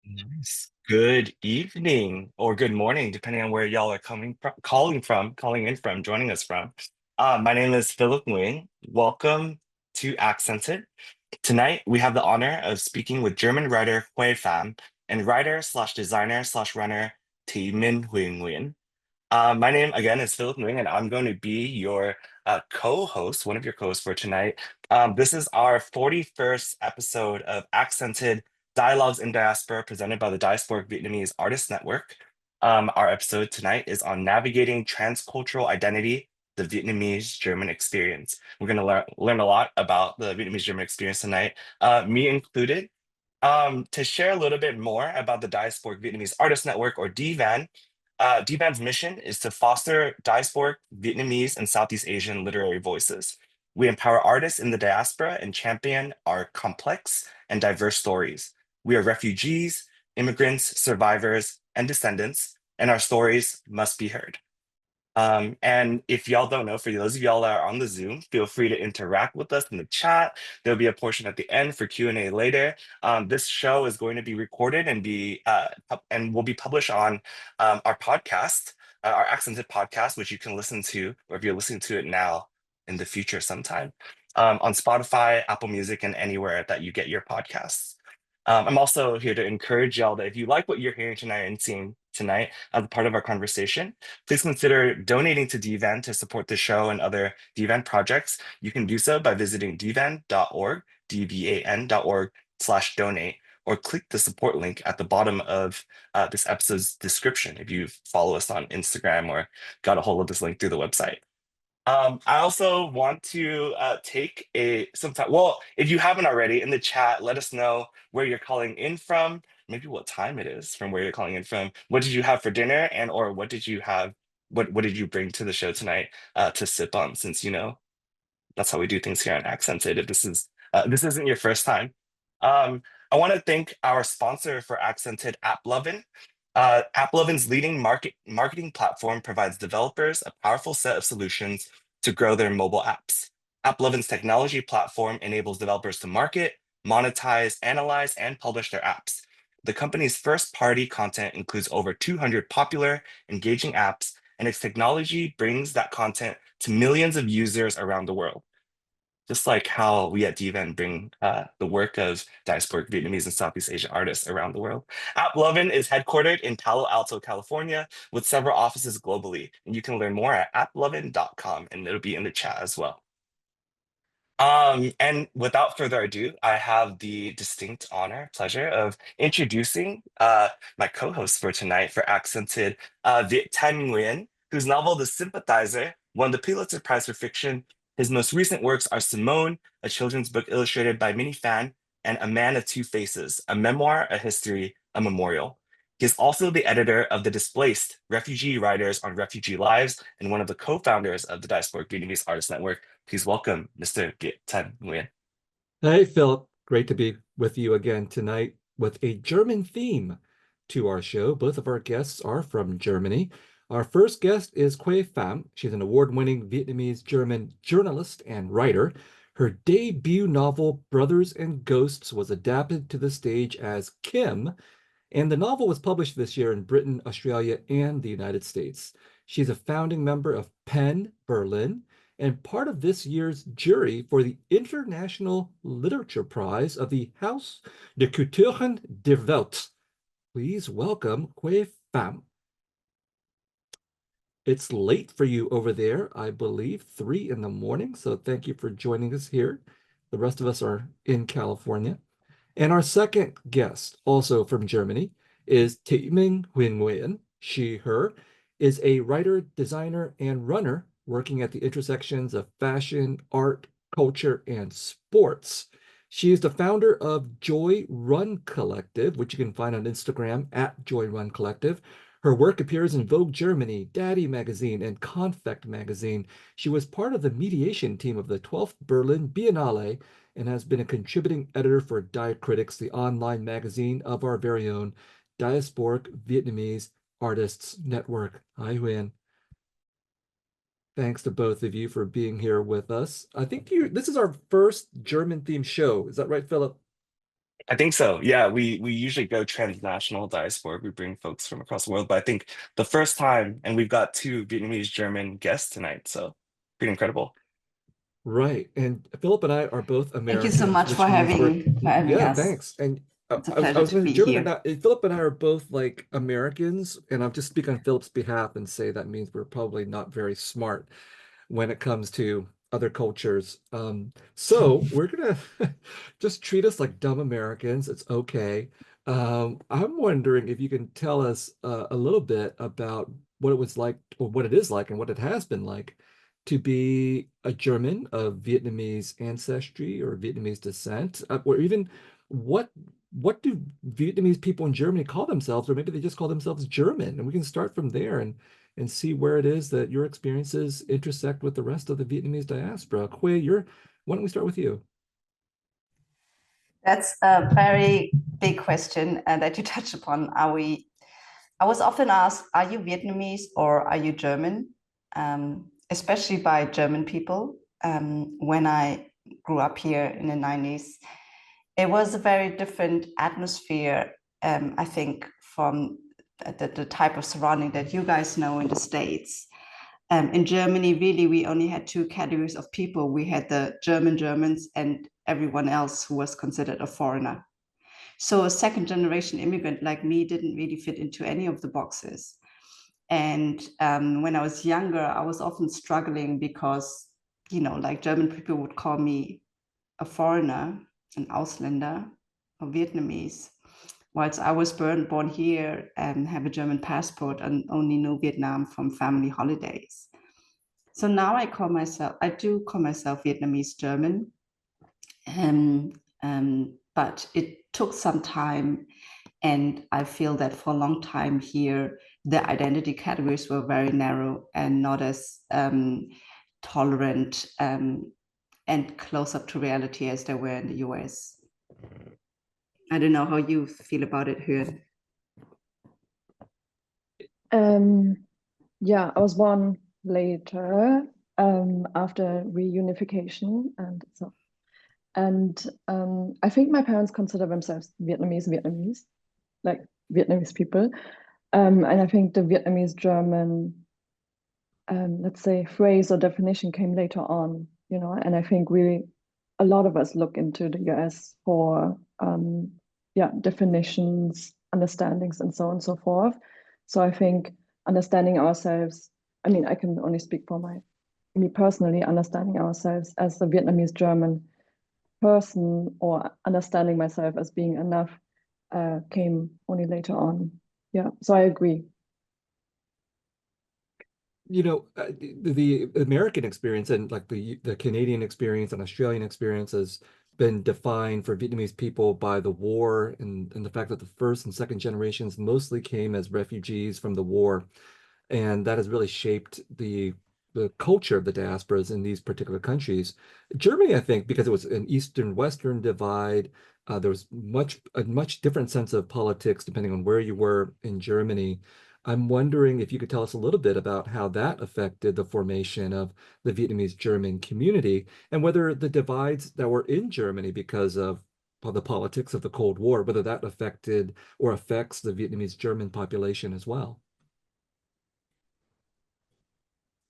Nice. Good evening or good morning, depending on where y'all are calling in from, joining us from. My name is Philip Nguyen. Welcome to Accented. Tonight, we have the honor of speaking with German writer Khue Pham and writer slash designer slash runner Thi Minh Huyen. My name again is Philip Nguyen, and I'm going to be your co-host, one of your co-hosts for tonight. This is our 41st episode of Accented Dialogues in Diaspora presented by the Diasporic Vietnamese Artists Network. Our episode tonight is on navigating transcultural identity, the Vietnamese-German experience. We're going to learn a lot about the Vietnamese-German experience tonight, me included. To share a little bit more about the Diasporic Vietnamese Artists Network, or DVAN, DVAN's mission is to foster diasporic Vietnamese and Southeast Asian literary voices. We empower artists in the diaspora and champion our complex and diverse stories. We are refugees, immigrants, survivors, and descendants, and our stories must be heard. And if y'all don't know, for those of y'all that are on the Zoom, feel free to interact with us in the chat. There'll be a portion at the end for Q&A later. This show is going to be recorded and will be published on our podcast, our Accented podcast, which you can listen to, or if you're listening to it now, in the future sometime, on Spotify, Apple Music, and anywhere that you get your podcasts. I'm also here to encourage y'all that if you like what you're hearing tonight and seeing tonight as a part of our conversation, please consider donating to DVAN to support the show and other DVAN projects. You can do so by visiting dvan.org, dvan.org/donate, or click the support link at the bottom of this episode's description if you follow us on Instagram or got a hold of this link through the website. I also want to take some time. Well, if you haven't already, in the chat, let us know where you're calling in from, maybe what time it is from where you're calling in from. What did you have for dinner, and or what did you have? What did you bring to the show tonight to sip on? Since that's how we do things here on Accented. If this isn't your first time, I want to thank our sponsor for Accented, AppLovin. AppLovin's leading marketing platform provides developers a powerful set of solutions to grow their mobile apps. AppLovin's technology platform enables developers to market, monetize, analyze, and publish their apps. The company's first-party content includes over 200 popular, engaging apps, and its technology brings that content to millions of users around the world. Just like how we at DVAN bring the work of diasporic Vietnamese and Southeast Asian artists around the world. AppLovin is headquartered in Palo Alto, California, with several offices globally. And you can learn more at applovin.com, and it'll be in the chat as well. And without further ado, I have the distinct honor, pleasure of introducing my co-host for tonight for Accented, Viet Nguyen, whose novel The Sympathizer won the Pulitzer Prize for Fiction. His most recent works are Simone, a children's book illustrated by Minnie Phan, and A Man of Two Faces, a memoir, a history, a memorial. He is also the editor of The Displaced, Refugee Writers on Refugee Lives, and one of the co-founders of the Diasporic Vietnamese Artists Network. Please welcome Mr. Viet Nguyen. Hey, Philip. Great to be with you again tonight with a German theme to our show. Both of our guests are from Germany. Our first guest is Khue Pham. She's an award-winning Vietnamese-German journalist and writer. Her debut novel, Brothers and Ghosts, was adapted to the stage as Kim, and the novel was published this year in Britain, Australia, and the United States. She's a founding member of PEN Berlin and part of this year's jury for the International Literature Prize of the Haus der Kulturen der Welt. Please welcome Khue Pham. It's late for you over there, I believe, 3 in the morning. So thank you for joining us here. The rest of us are in California. And our second guest, also from Germany, is Thi Minh Huyen. She, her, is a writer, designer, and runner working at the intersections of fashion, art, culture, and sports. She is the founder of Joy Run Collective, which you can find on Instagram at Joy Run Collective. Her work appears in Vogue Germany, Daddy Magazine, and Confect Magazine. She was part of the mediation team of the 12th Berlin Biennale and has been a contributing editor for Diacritics, the online magazine of our very own Diasporic Vietnamese Artists Network. Hi, Huyen. Thanks to both of you for being here with us. I think this is our first German-themed show. Is that right, Philip? I think so. Yeah, we usually go transnational diaspora. We bring folks from across the world, but I think the first time, and we've got two Vietnamese German guests tonight, so pretty incredible. Right. And Philip and I are both Thank you so Americans, much which means we're, for having yeah, us. thanks. And It's a I pleasure was to going to be German, here. Philip and I are both like Americans, and I'll just speak on Philip's behalf and say that means we're probably not very smart when it comes to other cultures. So we're gonna just treat us like dumb Americans. It's okay. I'm wondering if you can tell us a little bit about what it was like, or what it is like, and what it has been like to be a German of Vietnamese ancestry or Vietnamese descent, or even what what do Vietnamese people in Germany call themselves, or maybe they just call themselves German, and we can start from there and see where it is that your experiences intersect with the rest of the Vietnamese diaspora. Why don't we start with you? That's a very big question that you touched upon. I was often asked, are you Vietnamese or are you German? Especially by German people. When I grew up here in the 90s, it was a very different atmosphere, I think, from the type of surrounding that you guys know in the States. In Germany, really, we only had two categories of people. We had the German Germans and everyone else who was considered a foreigner. So a second generation immigrant like me didn't really fit into any of the boxes. And when I was younger, I was often struggling because, like German people would call me a foreigner, an Ausländer, or Vietnamese. Whilst I was born here and have a German passport and only know Vietnam from family holidays. So now I do call myself Vietnamese German. But it took some time. And I feel that for a long time here, the identity categories were very narrow and not as tolerant and close up to reality as they were in the US. I don't know how you feel about it, Huyen. Um, yeah, I was born later after reunification, and I think my parents consider themselves Vietnamese, like Vietnamese people, and I think the Vietnamese German, let's say, phrase or definition came later on, and I think we, a lot of us look into the US for yeah, definitions, understandings, and so on and so forth. So I think understanding ourselves, I mean, I can only speak for me personally, understanding ourselves as a Vietnamese German person or understanding myself as being enough came only later on. Yeah, so I agree. The American experience and like the Canadian experience and Australian experience has been defined for Vietnamese people by the war and the fact that the first and second generations mostly came as refugees from the war. And that has really shaped the culture of the diasporas in these particular countries. Germany, I think, because it was an Eastern-Western divide, there was a much different sense of politics depending on where you were in Germany. I'm wondering if you could tell us a little bit about how that affected the formation of the Vietnamese German community and whether the divides that were in Germany because of the politics of the Cold War, whether that affected or affects the Vietnamese German population as well.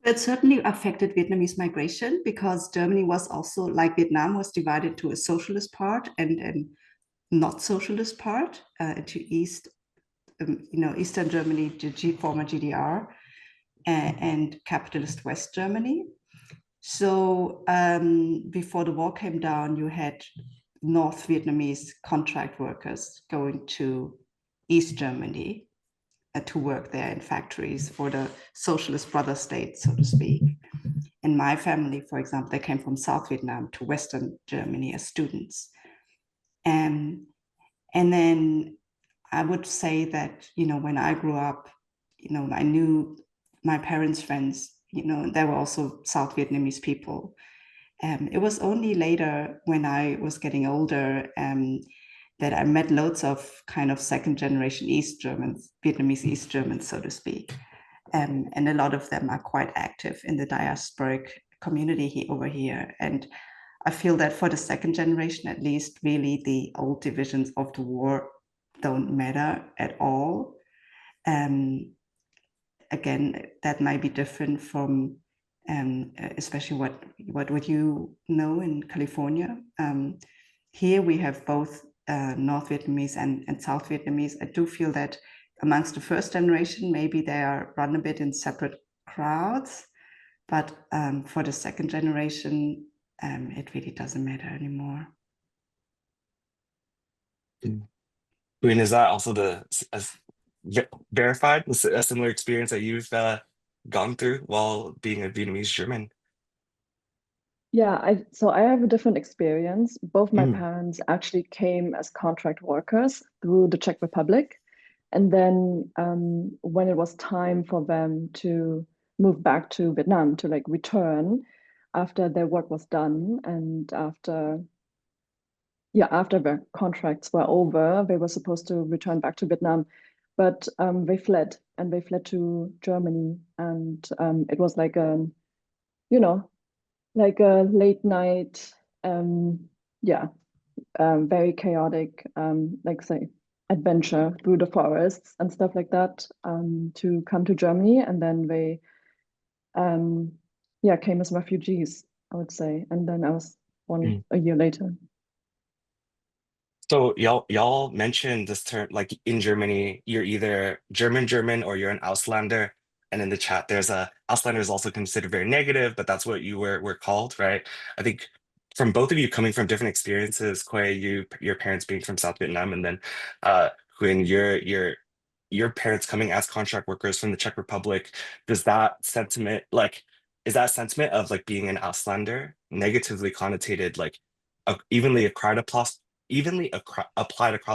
It certainly affected Vietnamese migration because Germany was also, like Vietnam, was divided to a socialist part and not socialist part, into Eastern Germany, the former GDR, and capitalist West Germany. So before the war came down, you had North Vietnamese contract workers going to East Germany to work there in factories for the socialist brother state, so to speak. And my family, for example, they came from South Vietnam to Western Germany as students. And then I would say that, when I grew up, I knew my parents' friends, they were also South Vietnamese people. It was only later when I was getting older that I met loads of kind of second generation East Germans, Vietnamese East Germans, so to speak. And a lot of them are quite active in the diasporic community over here. And I feel that for the second generation, at least, really the old divisions of the war don't matter at all. Again, that might be different from especially what you know in California. Here we have both North Vietnamese and South Vietnamese. I do feel that amongst the first generation, maybe they are run a bit in separate crowds, but for the second generation, it really doesn't matter anymore. Huyen, is that also verified, a similar experience that you've gone through while being a Vietnamese German? Yeah, so I have a different experience. Both my parents actually came as contract workers through the Czech Republic. And then when it was time for them to move back to Vietnam, to like return after their work was done and after their contracts were over, they were supposed to return back to Vietnam. But they fled, and they fled to Germany. And it was like like a late night, very chaotic, like say, adventure through the forests and stuff like that, to come to Germany. And then they, came as refugees, I would say. And then I was born a year later. So y'all mentioned this term, like in Germany, you're either German or you're an Auslander. And in the chat, there's Auslander is also considered very negative, but that's what you were called, right? I think from both of you coming from different experiences, Khue, your parents being from South Vietnam, and then Huyen, your parents coming as contract workers from the Czech Republic, does that sentiment is that sentiment of like being an Auslander negatively connotated, like evenly applied across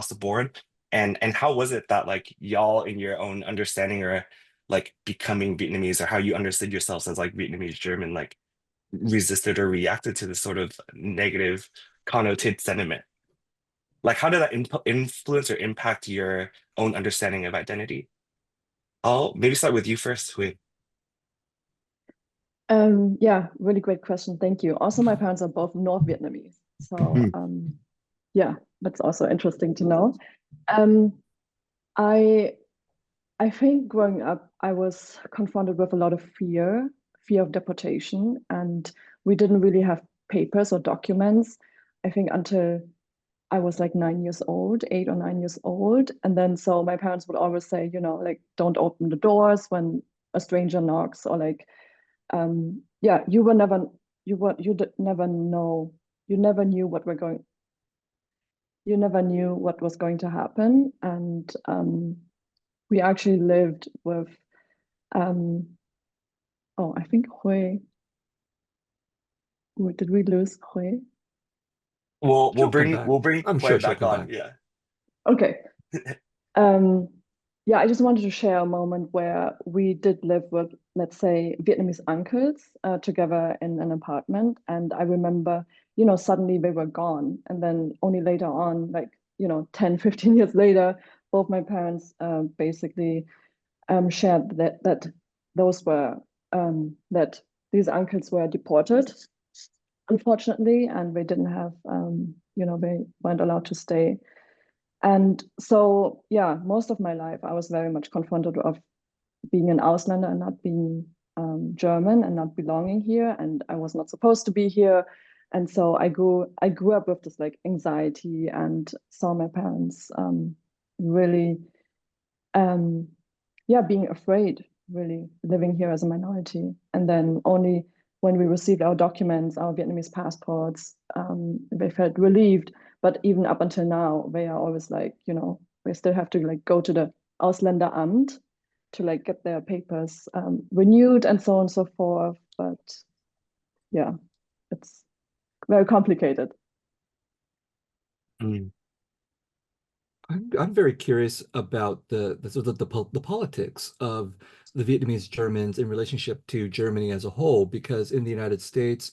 the board? And how was it that like y'all in your own understanding or like becoming Vietnamese, or how you understood yourselves as like Vietnamese German, like resisted or reacted to this sort of negative connotated sentiment? Like how did that influence or impact your own understanding of identity? I'll maybe start with you first, Hui. Yeah, really great question. Thank you. Also, my parents are both North Vietnamese. So yeah, that's also interesting to know. I think growing up, I was confronted with a lot of fear of deportation, and we didn't really have papers or documents, I think, until I was like 9 years old, 8 or 9 years old. And then so my parents would always say, like, don't open the doors when a stranger knocks, or like, you never knew what was going to happen. And we actually lived with, I think Hue. Did we lose Hue? We'll She'll come bring back. I'm Khue sure she'll back come on. back. Yeah. Okay. Yeah, I just wanted to share a moment where we did live with, let's say, Vietnamese uncles together in an apartment. And I remember, suddenly they were gone. And then only later on, like, 10, 15 years later, both my parents basically shared that these uncles were deported, unfortunately, and they didn't have, they weren't allowed to stay. And so, yeah, most of my life, I was very much confronted of being an Auslander and not being German and not belonging here. And I was not supposed to be here. And so I grew up with this like anxiety, and saw my parents really, being afraid, really living here as a minority. And then only when we received our documents, our Vietnamese passports, they felt relieved. But even up until now, they are always like, they still have to like go to the Ausländeramt to like get their papers renewed and so on and so forth. But yeah, it's very complicated. I'm very curious about the sort of the politics of the Vietnamese Germans in relationship to Germany as a whole, because in the United States,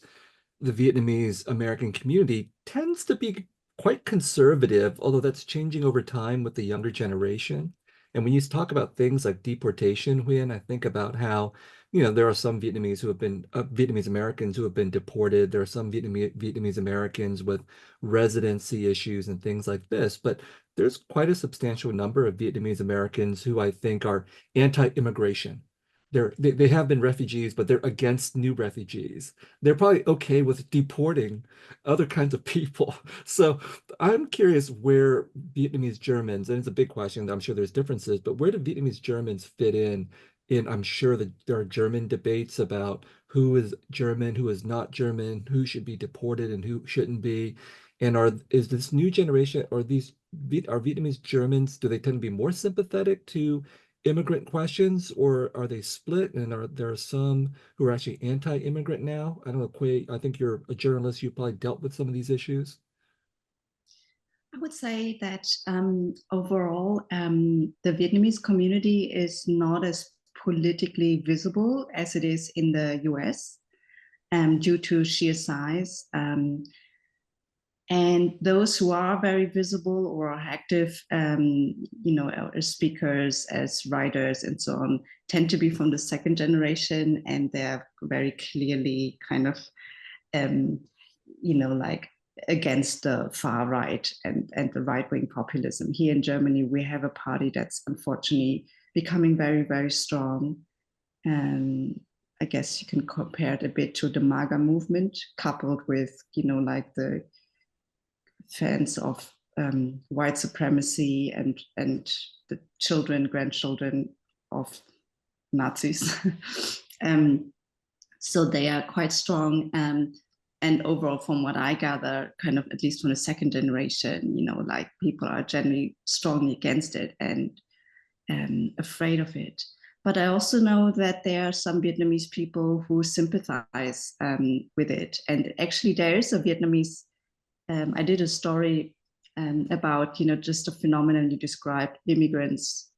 the Vietnamese American community tends to be quite conservative, although that's changing over time with the younger generation. And when you talk about things like deportation, Huyen, I think about how, you know, there are some Vietnamese who have been Vietnamese Americans who have been deported. There are some Vietnamese Americans with residency issues and things like this. But there's quite a substantial number of Vietnamese Americans who I think are anti-immigration. They have been refugees, but they're against new refugees. They're probably okay with deporting other kinds of people. So I'm curious where Vietnamese Germans, and it's a big question, I'm sure there's differences, but where do Vietnamese Germans fit in? I'm sure that there are German debates about who is German, who is not German, who should be deported and who shouldn't be. And is this new generation, or are Vietnamese Germans, do they tend to be more sympathetic to immigrant questions, or are they split? And are there some who are actually anti-immigrant now? I don't know, Quay, I think you're a journalist. You probably dealt with some of these issues. I would say that overall, the Vietnamese community is not as politically visible as it is in the US due to sheer size. And those who are very visible or are active, you know, as speakers, as writers, and so on, tend to be from the second generation, and they're very clearly kind of, you know, like against the far right and the right-wing populism. Here in Germany, we have a party that's unfortunately becoming very, very strong. And I guess you can compare it a bit to the MAGA movement, coupled with, you know, like the fans of white supremacy and the children, grandchildren of Nazis. So they are quite strong. And overall, from what I gather, kind of at least from the second generation, you know, like people are generally strongly against it and afraid of it. But I also know that there are some Vietnamese people who sympathize with it. And actually, there is a Vietnamese. I did a story about, you know, just a phenomenon you described, immigrants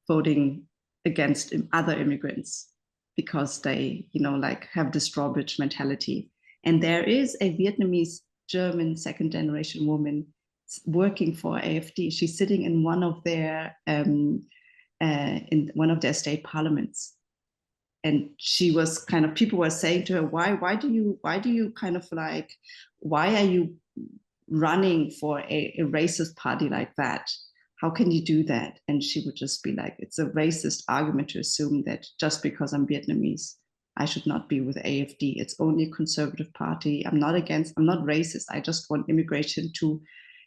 voting against other immigrants because they, you know, like have this drawbridge mentality. And there is a Vietnamese German second generation woman working for AFD. She's sitting in one of their state parliaments. And she was kind of, people were saying to her, why do you kind of like, why are you running for a racist party like that? How can you do that? And she would just be like, it's a racist argument to assume that just because I'm Vietnamese, I should not be with AFD. It's only a conservative party. I'm not racist. I just want immigration to,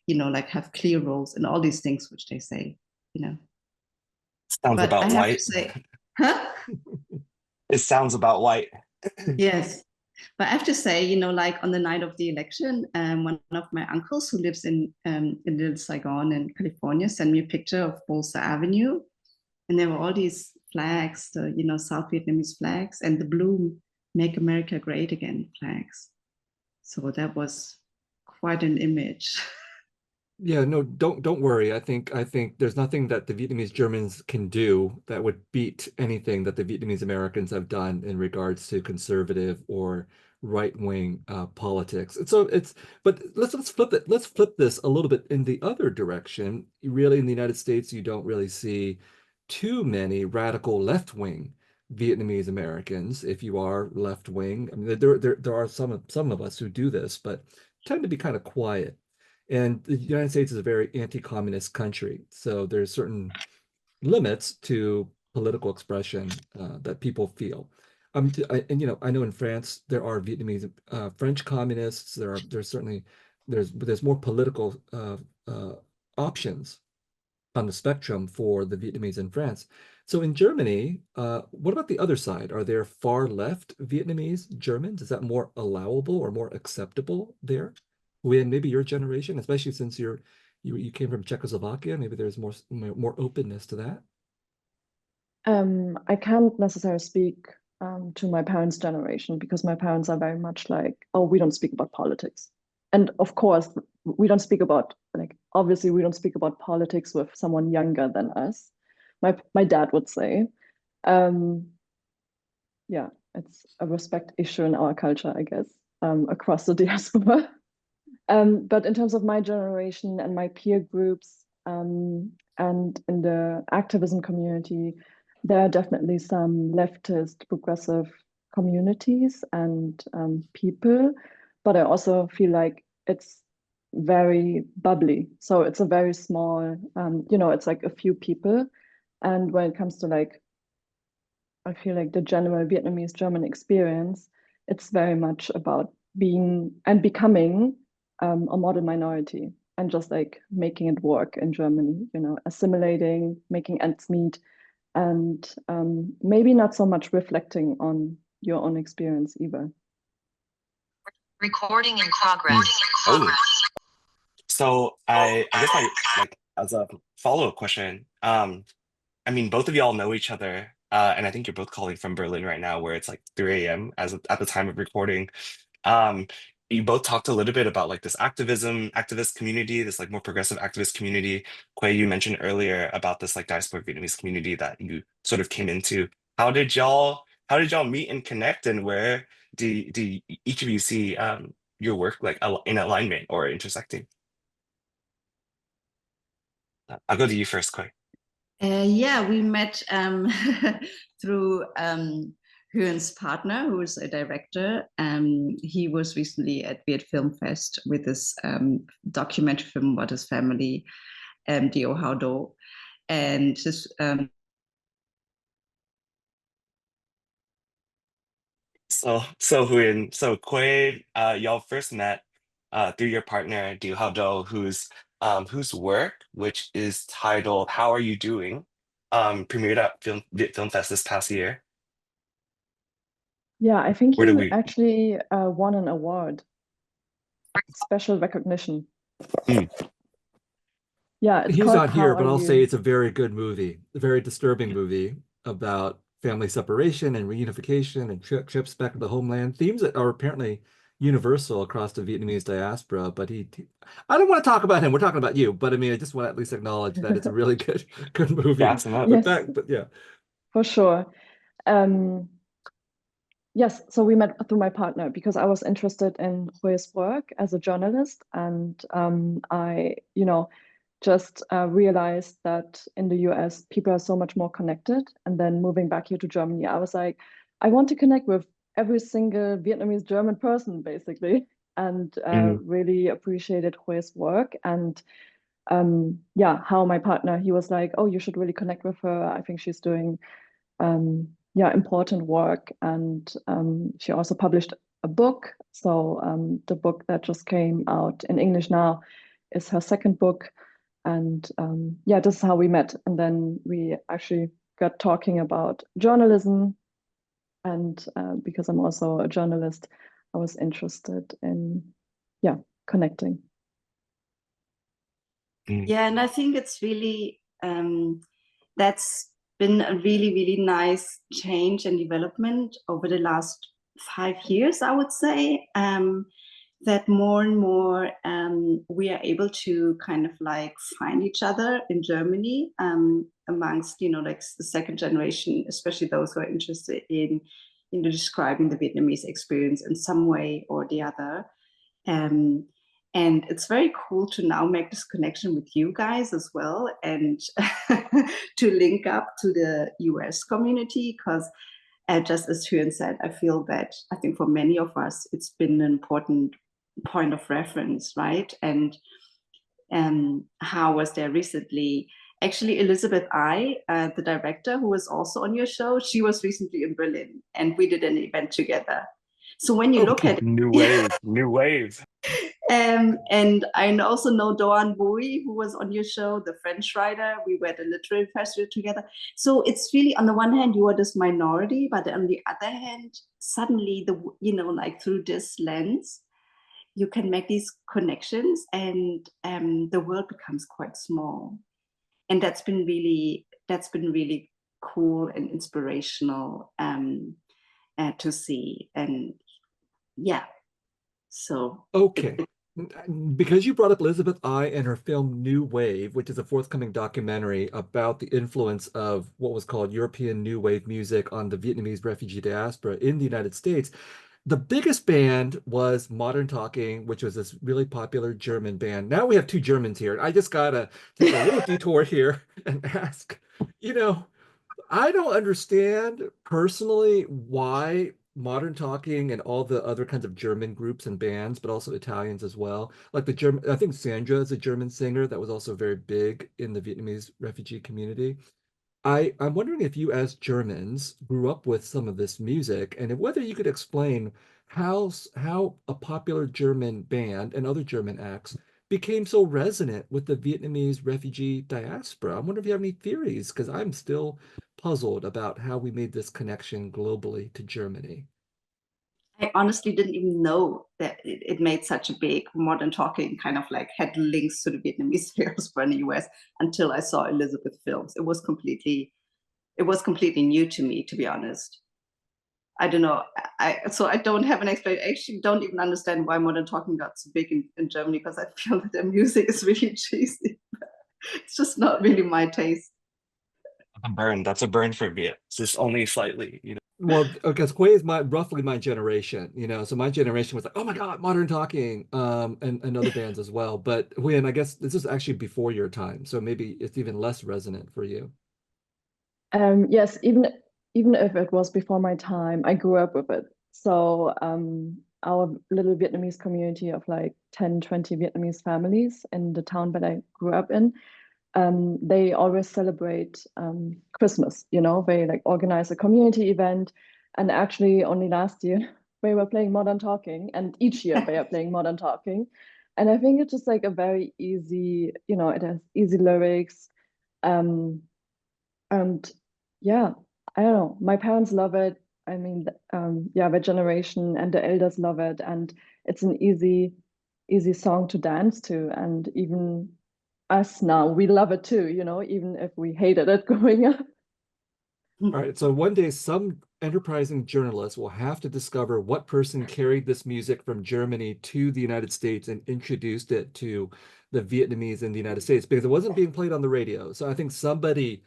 you know, like have clear rules and all these things which they say, you know. Sounds But about I have white. to say, huh? It sounds about white. Yes. But I have to say, you know, like on the night of the election, one of my uncles who lives in Little Saigon in California sent me a picture of Bolsa Avenue. And there were all these flags, the, you know, South Vietnamese flags and the blue Make America Great Again flags. So that was quite an image. Yeah, no, don't worry. I think there's nothing that the Vietnamese Germans can do that would beat anything that the Vietnamese Americans have done in regards to conservative or right-wing politics. And so but let's flip it. Let's flip this a little bit in the other direction. Really, in the United States, you don't really see too many radical left-wing Vietnamese Americans. If you are left-wing, I mean, there are some of us who do this, but tend to be kind of quiet. And the United States is a very anti-communist country. So there's certain limits to political expression that people feel. And you know, I know in France there are Vietnamese, French communists. There's certainly there's more political options on the spectrum for the Vietnamese in France. So in Germany, what about the other side? Are there far left Vietnamese Germans? Is that more allowable or more acceptable there? When maybe your generation, especially since you came from Czechoslovakia, maybe there's more openness to that. I can't necessarily speak to my parents' generation because my parents are very much like, oh, we don't speak about politics. And of course, we don't speak about, like, obviously we don't speak about politics with someone younger than us. My dad would say. Yeah, it's a respect issue in our culture, I guess, across the diaspora. But in terms of my generation and my peer groups, And in the activism community, there are definitely some leftist progressive communities and people, but I also feel like it's very bubbly. So it's a very small, it's like a few people. And when it comes to like, I feel like the general Vietnamese German experience, it's very much about being and becoming a model minority and just like making it work in Germany, assimilating, making ends meet, and maybe not so much reflecting on your own experience either. Recording in progress. Oh. So I guess my like as a follow-up question, I mean both of y'all know each other, and I think you're both calling from Berlin right now, where it's like 3 a.m. At the time of recording. Um, you both talked a little bit about like this activist community, this like more progressive activist community. Quay, you mentioned earlier about this like diasporic Vietnamese community that you sort of came into. How did y'all meet and connect, and where do each of you see your work like in alignment or intersecting? I'll go to you first, Quay. Yeah, we met through Huyen's partner, who is a director. He was recently at Viet Film Fest with this documentary film about his family, Dio How Do. And his So Huyen, so Quay, y'all first met through your partner, Du Hao Do, whose work, which is titled How Are You Doing? Premiered at Viet Film Fest this past year. Yeah, I think Where do he we actually won an award, special recognition. Hmm. Yeah, it's He's called not here, How but Are I'll say You? it's a very good movie, a very disturbing movie about family separation and reunification and trips back to the homeland. Themes that are apparently universal across the Vietnamese diaspora. But I don't want to talk about him. We're talking about you. But I mean, I just want to at least acknowledge that it's a really good movie. gas him up? Yes, But yeah. for sure. Yes, so we met through my partner because I was interested in Hue's work as a journalist, and I, just realized that in the US, people are so much more connected. And then moving back here to Germany, I was like, I want to connect with every single Vietnamese German person, basically, and Mhm. really appreciated Hue's work. And yeah, how my partner, he was like, oh, you should really connect with her. I think she's doing yeah, important work. And she also published a book. So the book that just came out in English now is her second book. And yeah, this is how we met. And then we actually got talking about journalism. And because I'm also a journalist, I was interested in, yeah, connecting. Yeah, and I think it's really that's been a really, really nice change and development over the last 5 years, I would say. That more and more we are able to kind of like find each other in Germany amongst, like the second generation, especially those who are interested in, describing the Vietnamese experience in some way or the other. And it's very cool to now make this connection with you guys as well, and to link up to the US community, because just as Huyen said, I feel that I think for many of us, it's been an important point of reference, right? And how was there recently? Actually, Elizabeth the director who was also on your show, she was recently in Berlin, and we did an event together. So when you look at it, New wave, new wave. and I also know Doan Bui, who was on your show, the French writer. We were at a literary festival together. So it's really, on the one hand, you are this minority, but on the other hand, suddenly like through this lens, you can make these connections, and the world becomes quite small. And that's been really cool and inspirational to see. And yeah, so Okay. Because you brought up Elizabeth I and her film New Wave, which is a forthcoming documentary about the influence of what was called European New Wave music on the Vietnamese refugee diaspora in the United States. The biggest band was Modern Talking, which was this really popular German band. Now we have two Germans here. I just gotta take a little detour here and ask, you know, I don't understand personally why Modern Talking and all the other kinds of German groups and bands, but also Italians as well. Like the German, I think Sandra is a German singer that was also very big in the Vietnamese refugee community. I'm wondering if you, as Germans, grew up with some of this music, and whether you could explain how a popular German band and other German acts became so resonant with the Vietnamese refugee diaspora. I wonder if you have any theories, because I'm still puzzled about how we made this connection globally to Germany. I honestly didn't even know that it made such a big Modern Talking kind of like had links to the Vietnamese diaspora in the US until I saw Elizabeth films. It was completely new to me, to be honest. I don't know. So I don't have an explanation. I actually don't even understand why Modern Talking got so big in Germany, because I feel that their music is really cheesy. It's just not really my taste. A burn. That's a burn for me. It's just only slightly, you know. Well, because Khue is roughly my generation, so my generation was like, oh my God, Modern Talking, and other bands as well. But Huyen, I guess this is actually before your time, so maybe it's even less resonant for you. Yes, even if it was before my time, I grew up with it. So our little Vietnamese community of like 10, 20 Vietnamese families in the town that I grew up in, they always celebrate Christmas, they like organize a community event. And actually only last year they were playing Modern Talking, and each year they are playing Modern Talking. And I think it's just like a very easy, it has easy lyrics. And yeah, I don't know. My parents love it. I mean, yeah, the generation and the elders love it, and it's an easy song to dance to. And even us now, we love it too. Even if we hated it growing up. All right, so one day some enterprising journalist will have to discover what person carried this music from Germany to the United States and introduced it to the Vietnamese in the United States, because it wasn't being played on the radio. So I think somebody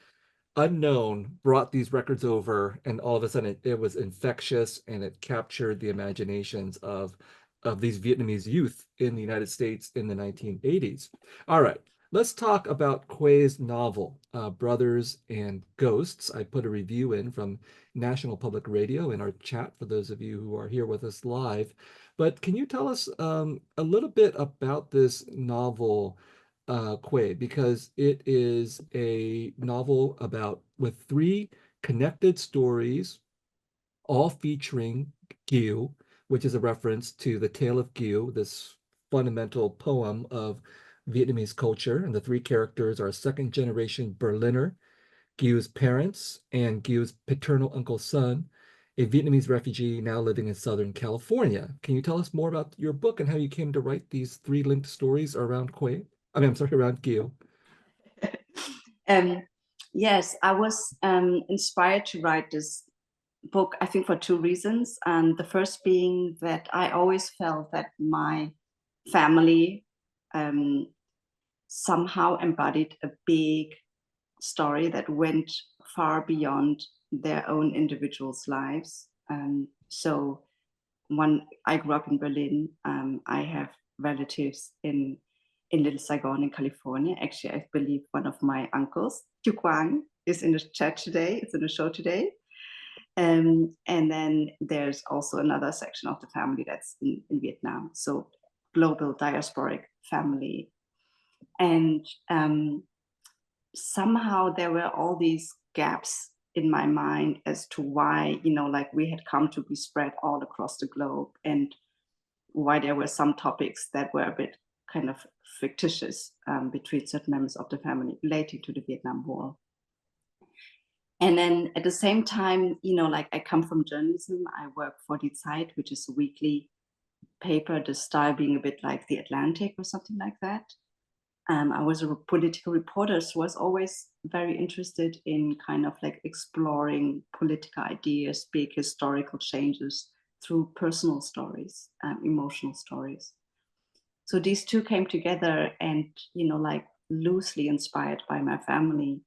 unknown brought these records over, and all of a sudden it was infectious, and it captured the imaginations of these Vietnamese youth in the United States in the 1980s. All right, let's talk about Khue's novel, Brothers and Ghosts. I put a review in from National Public Radio in our chat for those of you who are here with us live. But can you tell us a little bit about this novel, Khue, because it is a novel with three connected stories, all featuring Gyu, which is a reference to the Tale of Gyu, this fundamental poem of Vietnamese culture. And the three characters are second generation Berliner, Gyu's parents, and Gyu's paternal uncle's son, a Vietnamese refugee now living in Southern California. Can you tell us more about your book and how you came to write these three linked stories around Khue? I'm sorry, around Gyu. Yes, I was inspired to write this book, I think, for two reasons. The first being that I always felt that my family somehow embodied a big story that went far beyond their own individuals' lives. So I grew up in Berlin. I have relatives in Little Saigon in California. Actually, I believe one of my uncles, Tu Quang, is in the chat today. It's in the show today. And then there's also another section of the family that's in Vietnam. So global diasporic family. And somehow there were all these gaps in my mind as to why, like we had come to be spread all across the globe, and why there were some topics that were a bit kind of fictitious between certain members of the family relating to the Vietnam War. And then at the same time, like I come from journalism. I work for Die Zeit, which is a weekly paper, the style being a bit like The Atlantic or something like that. I was a political reporter, so was always very interested in kind of like exploring political ideas, big historical changes through personal stories, emotional stories. So these two came together, and like loosely inspired by my family,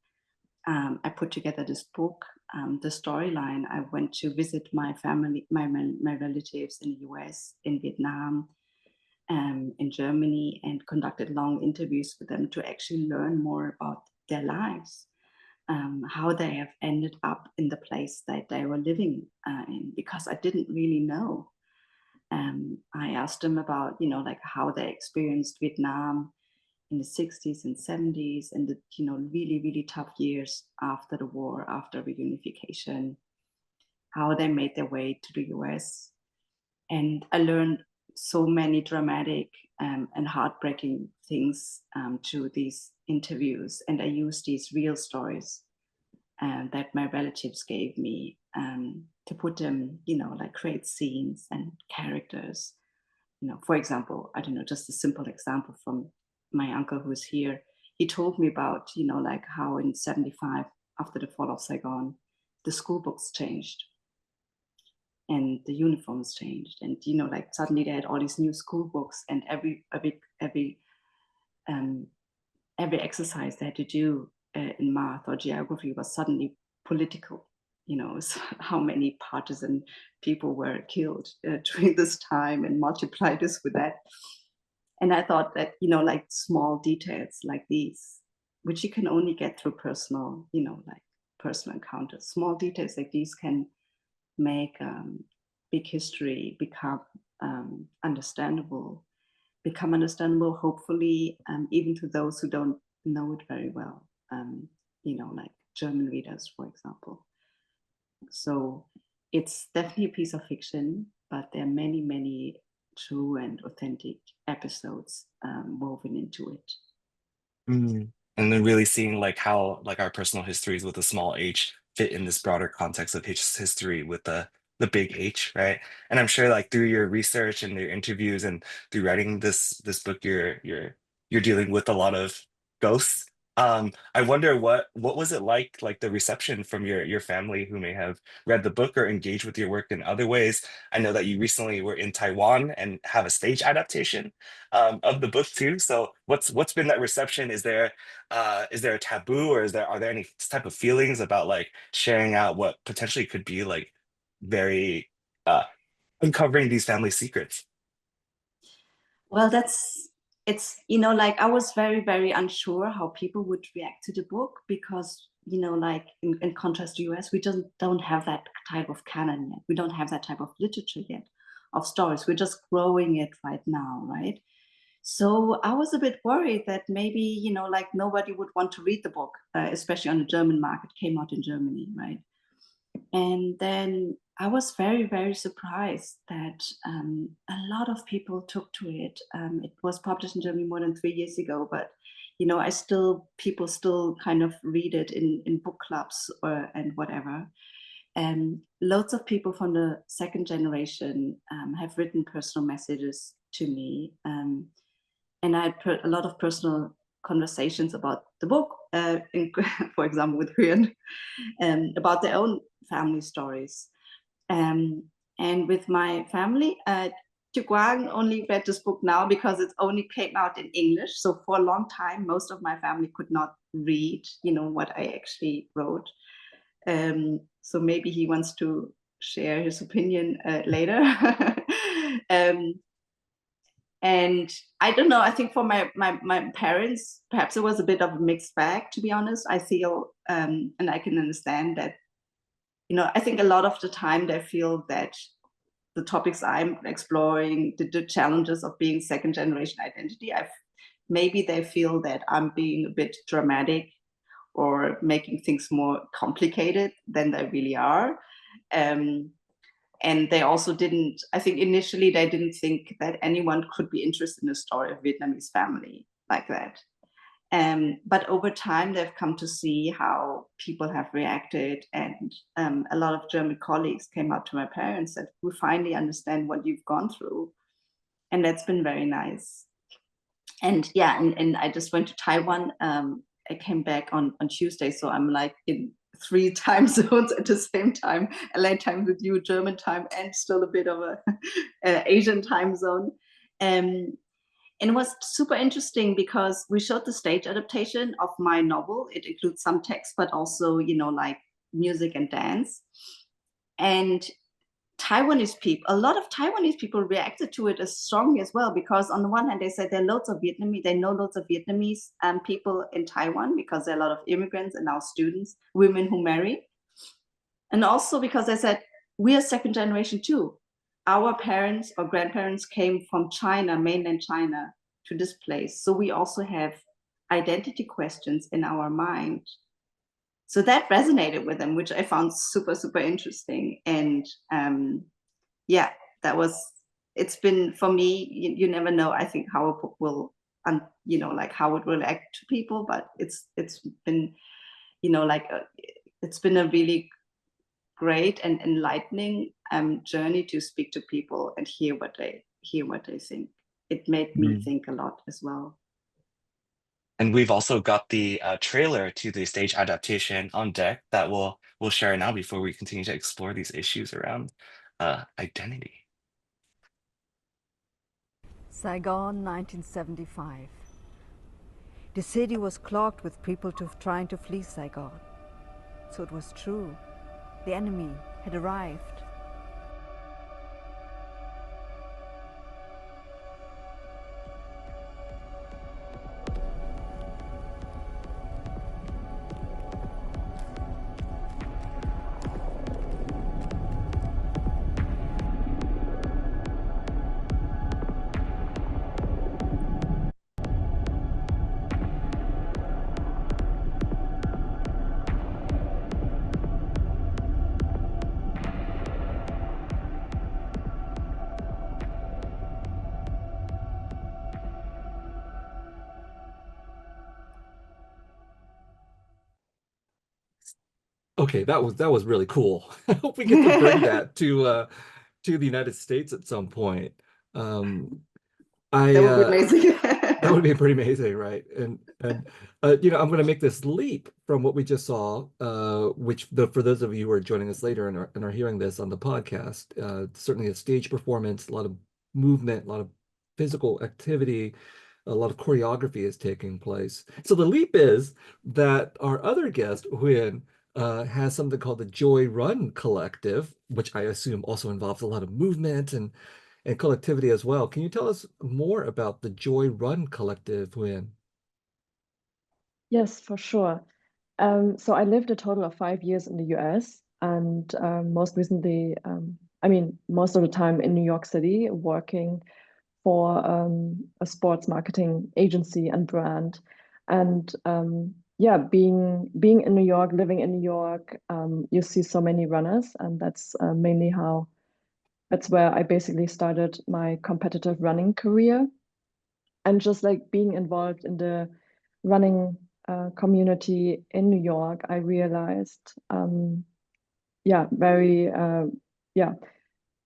I put together this book. The storyline, I went to visit my family, my relatives in the US, in Vietnam, in Germany, and conducted long interviews with them to actually learn more about their lives, how they have ended up in the place that they were living in, because I didn't really know. I asked them about, you know, like how they experienced Vietnam in the 60s and 70s, and the, you know, really, really tough years after the war, after reunification, how they made their way to the US. And I learned so many dramatic and heartbreaking things to these interviews. And I used these real stories that my relatives gave me to put them, you know, like create scenes and characters. You know, for example, I don't know, just a simple example from my uncle who's here. He told me about, you know, like how in 75, after the fall of Saigon, the school books changed and the uniforms changed. And, you know, like suddenly they had all these new school books, and every exercise they had to do in math or geography was suddenly political. You know, so how many partisan people were killed during this time, and multiply this with that. And I thought that, you know, like small details like these, which you can only get through personal, you know, like personal encounters, small details like these can make big history become understandable, hopefully, even to those who don't know it very well, you know, like German readers, for example. So it's definitely a piece of fiction, but there are many, many true and authentic episodes woven into it. Mm. And then really seeing like how like our personal histories with a small h fit in this broader context of history with the big H, right? And I'm sure like through your research and your interviews and through writing this book, you're dealing with a lot of ghosts. I wonder what was it like the reception from your family who may have read the book or engaged with your work in other ways. I know that you recently were in Taiwan and have a stage adaptation of the book too. So what's been that reception? Is there a taboo, or are there any type of feelings about like sharing out what potentially could be like very uh uncovering these family secrets? Well, it's, you know, like I was very, very unsure how people would react to the book, because, you know, like in contrast to US, we just don't have that type of canon yet. We don't have that type of literature yet, of stories. We're just growing it right now, right? So I was a bit worried that maybe, you know, like nobody would want to read the book, especially on the German market. Came out in Germany, right? And then I was very, very surprised that a lot of people took to it. It was published in Germany more than 3 years ago, but, you know, people still kind of read it in book clubs and whatever. And loads of people from the second generation have written personal messages to me. And I had a lot of personal conversations about the book, for example, with Huyen, about their own family stories. And with my family, Chukwang only read this book now because it only came out in English. So for a long time, most of my family could not read, you know, what I actually wrote. So maybe he wants to share his opinion later. And I don't know, I think for my parents, perhaps it was a bit of a mixed bag, to be honest. I feel, and I can understand that, you know, I think a lot of the time they feel that the topics I'm exploring, the challenges of being second generation identity, maybe they feel that I'm being a bit dramatic or making things more complicated than they really are. And they also didn't, I think initially they didn't think that anyone could be interested in a story of Vietnamese family like that. But over time, they've come to see how people have reacted. And a lot of German colleagues came up to my parents and said, we finally understand what you've gone through. And that's been very nice. And yeah, and I just went to Taiwan. I came back on Tuesday. So I'm like in 3 time zones at the same time, LA time with you, German time, and still a bit of a Asian time zone. And it was super interesting because we showed the stage adaptation of my novel. It includes some text, but also, you know, like music and dance. And Taiwanese people, a lot of Taiwanese people reacted to it as strongly as well, because on the one hand, they said there are loads of Vietnamese, they know loads of Vietnamese people in Taiwan because there are a lot of immigrants and now students, women who marry. And also because they said, we are second generation too. Our parents or grandparents came from China, mainland China, to this place. So we also have identity questions in our mind. So that resonated with them, which I found super, super interesting. And yeah, that was, it's been, for me, you never know, I think, how a book will, you know, like how it will react to people, but it's been, you know, like, it's been a really great and enlightening journey to speak to people and hear what they think. It made me think a lot as well. And we've also got the trailer to the stage adaptation on deck that we'll share now before we continue to explore these issues around identity. Saigon, 1975. The city was clogged with people trying to flee Saigon. So it was true. The enemy had arrived. Okay, that was really cool. I hope we get to bring that to the United States at some point. That would be amazing. That would be pretty amazing, right? And you know, I'm going to make this leap from what we just saw, which for those of you who are joining us later and are hearing this on the podcast, certainly a stage performance, a lot of movement, a lot of physical activity, a lot of choreography is taking place. So the leap is that our other guest, Huyen, has something called the Joy Run Collective, which I assume also involves a lot of movement and collectivity as well. Can you tell us more about the Joy Run Collective, Huyen? Yes, for sure. So I lived a total of 5 years in the US, and most recently, I mean, most of the time in New York City, working for a sports marketing agency and brand. And yeah, being in New York, living in New York, you see so many runners, and that's mainly that's where I basically started my competitive running career. And just like being involved in the running community in New York, I realized, yeah, yeah,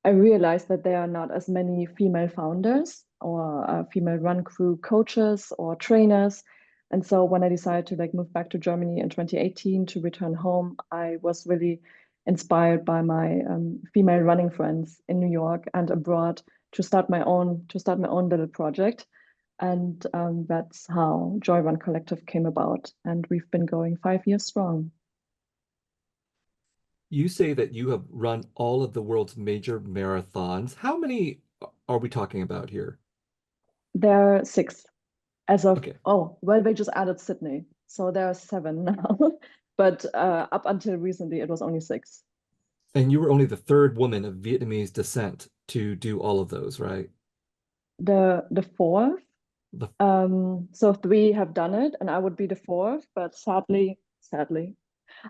I realized that there are not as many female founders or female run crew coaches or trainers. And so when I decided to like move back to Germany in 2018 to return home, I was really inspired by my female running friends in New York and abroad to start my own little project. And that's how Joy Run Collective came about. And we've been going 5 years strong. You say that you have run all of the world's major marathons. How many are we talking about here? There are 6 as of, Okay. oh, well, they just added Sydney. So there are 7 now. But up until recently, it was only 6. And you were only the third woman of Vietnamese descent to do all of those, right? The fourth. The So 3 have done it, and I would be the fourth. But sadly,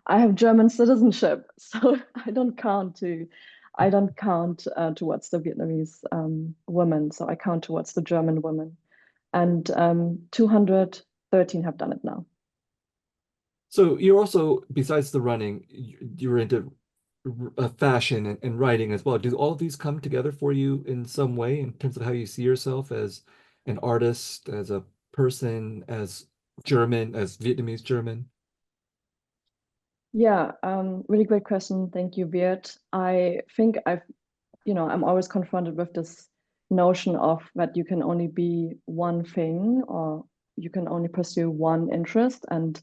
I have German citizenship, so I don't count towards the Vietnamese women. So I count towards the German women, and 213 have done it now. So you're also, besides the running, you're into fashion and writing as well. Do all of these come together for you in some way in terms of how you see yourself as an artist, as a person, as German, as Vietnamese German? Yeah, really great question. Thank you, Viet. I think I'm always confronted with this notion of that you can only be one thing or you can only pursue one interest. And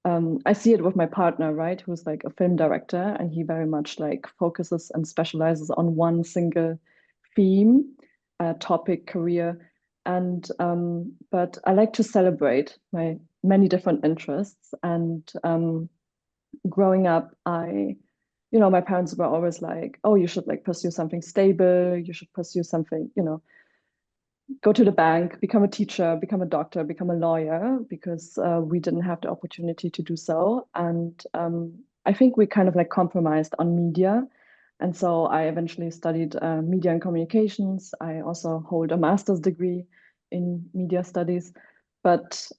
I see it with my partner, right, who's like a film director, and he very much like focuses and specializes on one single theme, topic, career. And but I like to celebrate my many different interests. And growing up, my parents were always like, oh, you should like pursue something stable, you should pursue something, go to the bank, become a teacher, become a doctor, become a lawyer, because we didn't have the opportunity to do so. And I think we kind of like compromised on media. And so I eventually studied media and communications. I also hold a master's degree in media studies. But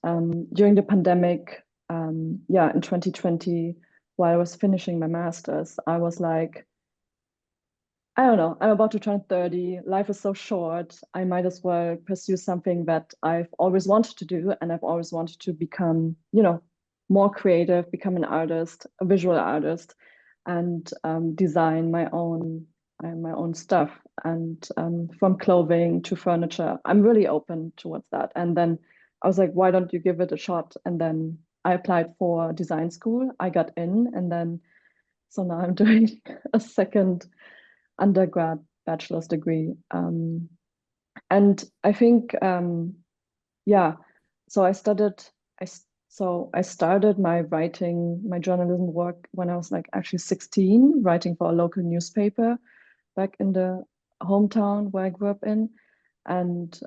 during the pandemic, in 2020, while I was finishing my master's, I was like, I don't know, I'm about to turn 30. Life is so short. I might as well pursue something that I've always wanted to do. And I've always wanted to become, more creative, become an artist, a visual artist, and design my own stuff. And from clothing to furniture, I'm really open towards that. And then I was like, why don't you give it a shot? And then I applied for design school. I got in, and then so now I'm doing a second undergrad bachelor's degree. And I think, so I started my journalism work when I was like actually 16, writing for a local newspaper back in the hometown where I grew up in. And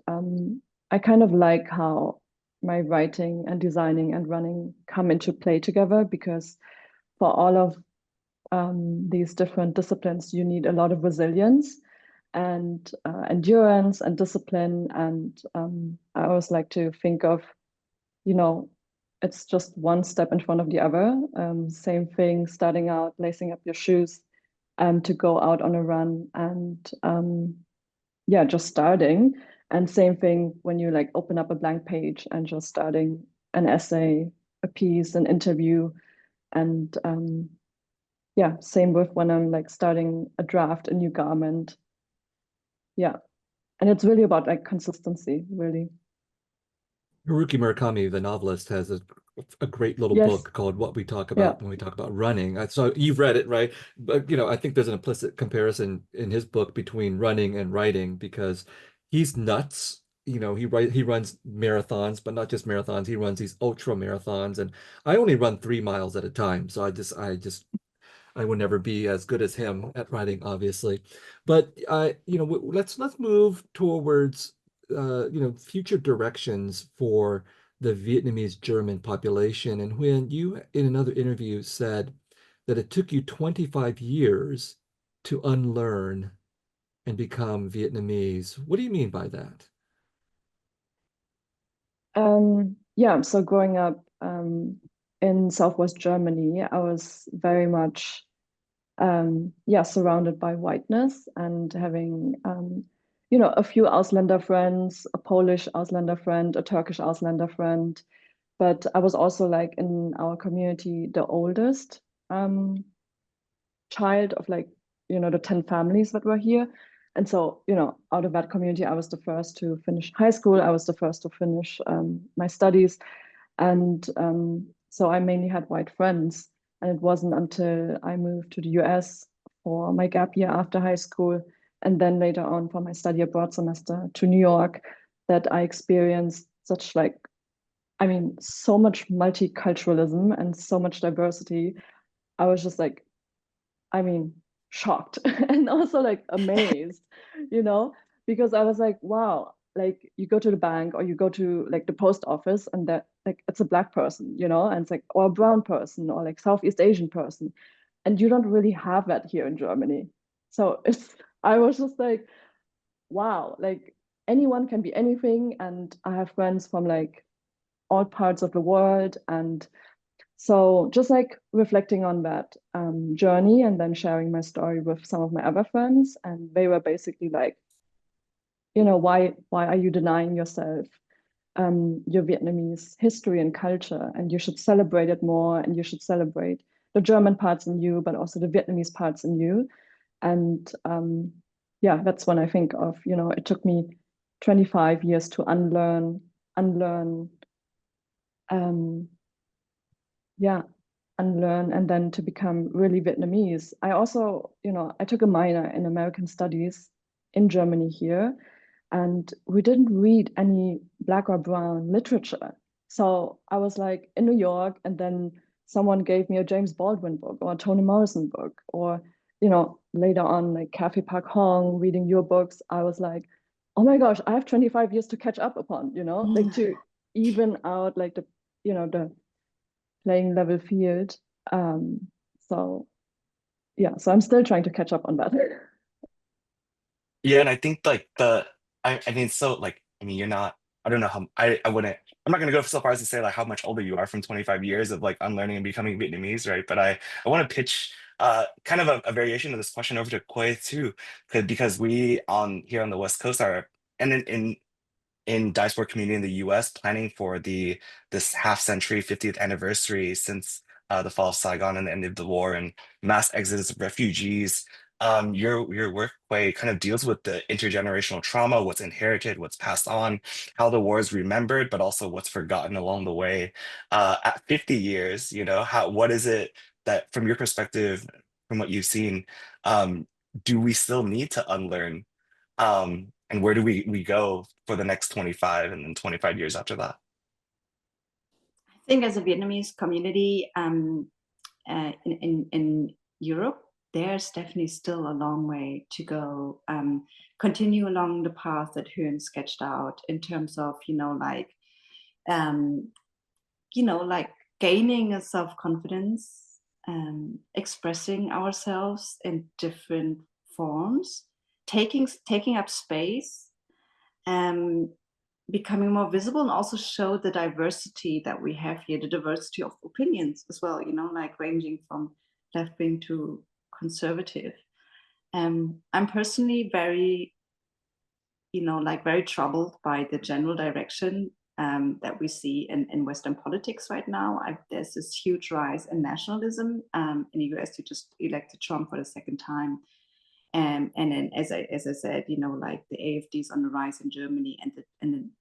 I kind of like how my writing and designing and running come into play together, because for all of these different disciplines, you need a lot of resilience and endurance and discipline. And I always like to think of, it's just one step in front of the other. Same thing, starting out, lacing up your shoes to go out on a run, and just starting. And same thing when you like open up a blank page and just starting an essay, a piece, an interview. And same with when I'm like starting a draft, a new garment. Yeah. And it's really about like consistency, really. Haruki Murakami, the novelist, has a great little Yes. book called What We Talk About When We Talk About Running. So you've read it, right? But I think there's an implicit comparison in his book between running and writing, because he's nuts. He runs marathons, but not just marathons. He runs these ultra marathons, and I only run 3 miles at a time. So I will never be as good as him at writing, obviously. But let's move towards future directions for the Vietnamese German population. And when you, in another interview, said that it took you 25 years to unlearn and become Vietnamese, what do you mean by that? So growing up in Southwest Germany, I was very much surrounded by whiteness, and having a few Ausländer friends, a Polish Ausländer friend, a Turkish Ausländer friend. But I was also like in our community the oldest child of like the 10 families that were here. And so out of that community, I was the first to finish high school. I was the first to finish my studies. And so I mainly had white friends. And it wasn't until I moved to the US for my gap year after high school, and then later on for my study abroad semester to New York, that I experienced such like, so much multiculturalism and so much diversity. I was just like, shocked and also like amazed, because I was like, wow, like you go to the bank or you go to like the post office, and that like it's a black person, and it's like, or a brown person or like Southeast Asian person. And you don't really have that here in Germany. So I was just like, wow, like anyone can be anything. And I have friends from like all parts of the world. And so just like reflecting on that journey, and then sharing my story with some of my other friends. And they were basically like, why are you denying yourself your Vietnamese history and culture? And you should celebrate it more, and you should celebrate the German parts in you, but also the Vietnamese parts in you. And yeah, that's when I think of, you know, it took me 25 years to unlearn, yeah, unlearn, and then to become really Vietnamese. I also, you know, I took a minor in American Studies in Germany here, and we didn't read any Black or brown literature. So I was like in New York, and then someone gave me a James Baldwin book or a Toni Morrison book, or, you know, later on, like Kathy Park Hong reading your books. I was like, oh my gosh, I have 25 years to catch up upon, you know, like to even out like the, you know, the playing level field. So yeah, so I'm still trying to catch up on that. Yeah, and I think like I mean, so like, I mean, you're not, I don't know how, I wouldn't, I'm not gonna go so far as to say like how much older you are from 25 years of like unlearning and becoming Vietnamese, right? But I want to pitch kind of a variation of this question over to Quay too, because we on here on the West Coast are, and in diaspora community in the US planning for this half century 50th anniversary since the fall of Saigon and the end of the war and mass exodus of refugees. Your work way kind of deals with the intergenerational trauma, what's inherited, what's passed on, how the war is remembered, but also what's forgotten along the way. At 50 years, you know, what is it that from your perspective, from what you've seen, do we still need to unlearn? And where do we go for the next 25 and then 25 years after that? I think as a Vietnamese community in Europe, there's definitely still a long way to go. Continue along the path that Huyen sketched out in terms of, like gaining a self-confidence, expressing ourselves in different forms, taking up space, becoming more visible, and also show the diversity that we have here, the diversity of opinions as well, like ranging from left wing to conservative. I'm personally very, very troubled by the general direction that we see in Western politics right now. There's this huge rise in nationalism. In the US, you just elected Trump for the second time. And then, as I said, like the AfD is on the rise in Germany, and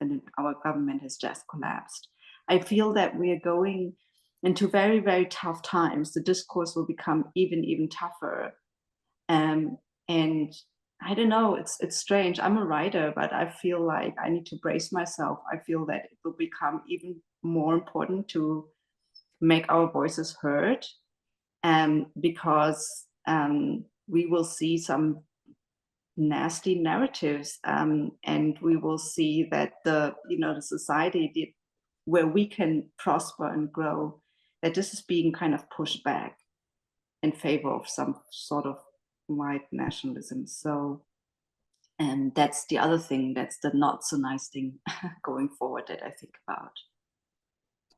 then our government has just collapsed. I feel that we are going into very, very tough times. The discourse will become even tougher. And I don't know, it's strange. I'm a writer, but I feel like I need to brace myself. I feel that it will become even more important to make our voices heard, because we will see some nasty narratives, and we will see that the society where we can prosper and grow, that this is being kind of pushed back in favor of some sort of white nationalism. So, and that's the other thing, that's the not so nice thing going forward that I think about.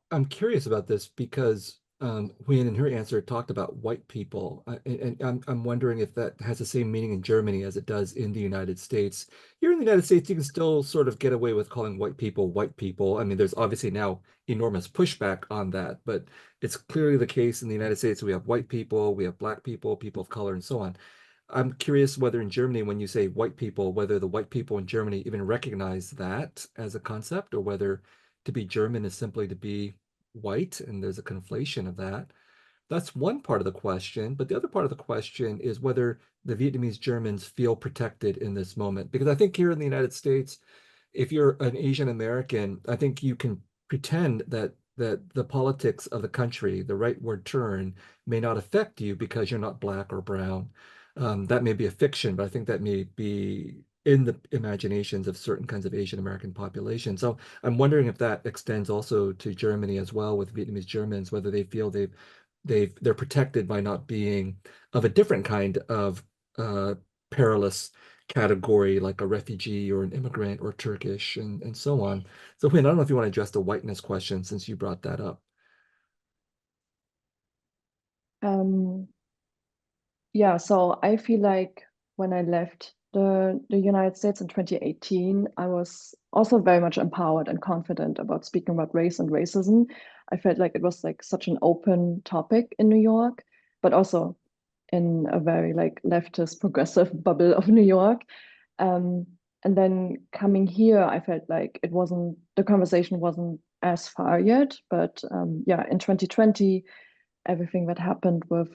I'm curious about this because Huyen in her answer talked about white people, and I'm wondering if that has the same meaning in Germany as it does in the United States. Here in the United States, you can still sort of get away with calling white people white people. I mean, there's obviously now enormous pushback on that, but it's clearly the case in the United States. We have white people, we have black people, people of color, and so on. I'm curious whether in Germany, when you say white people, whether the white people in Germany even recognize that as a concept, or whether to be German is simply to be white, and there's a conflation of that. That's one part of the question. But the other part of the question is whether the Vietnamese Germans feel protected in this moment. Because I think here in the United States, if you're an Asian American, I think you can pretend that the politics of the country, the rightward turn, may not affect you because you're not black or brown. That may be a fiction, but I think that may be in the imaginations of certain kinds of Asian American population. So I'm wondering if that extends also to Germany as well with Vietnamese Germans, whether they feel they're protected by not being of a different kind of perilous category, like a refugee or an immigrant or Turkish and so on. So Huyen, I don't know if you want to address the whiteness question since you brought that up. Yeah, so I feel like when I left the United States in 2018, I was also very much empowered and confident about speaking about race and racism. I felt like it was like such an open topic in New York, but also in a very like leftist progressive bubble of New York. And then coming here, I felt like the conversation wasn't as far yet. But yeah, in 2020, everything that happened with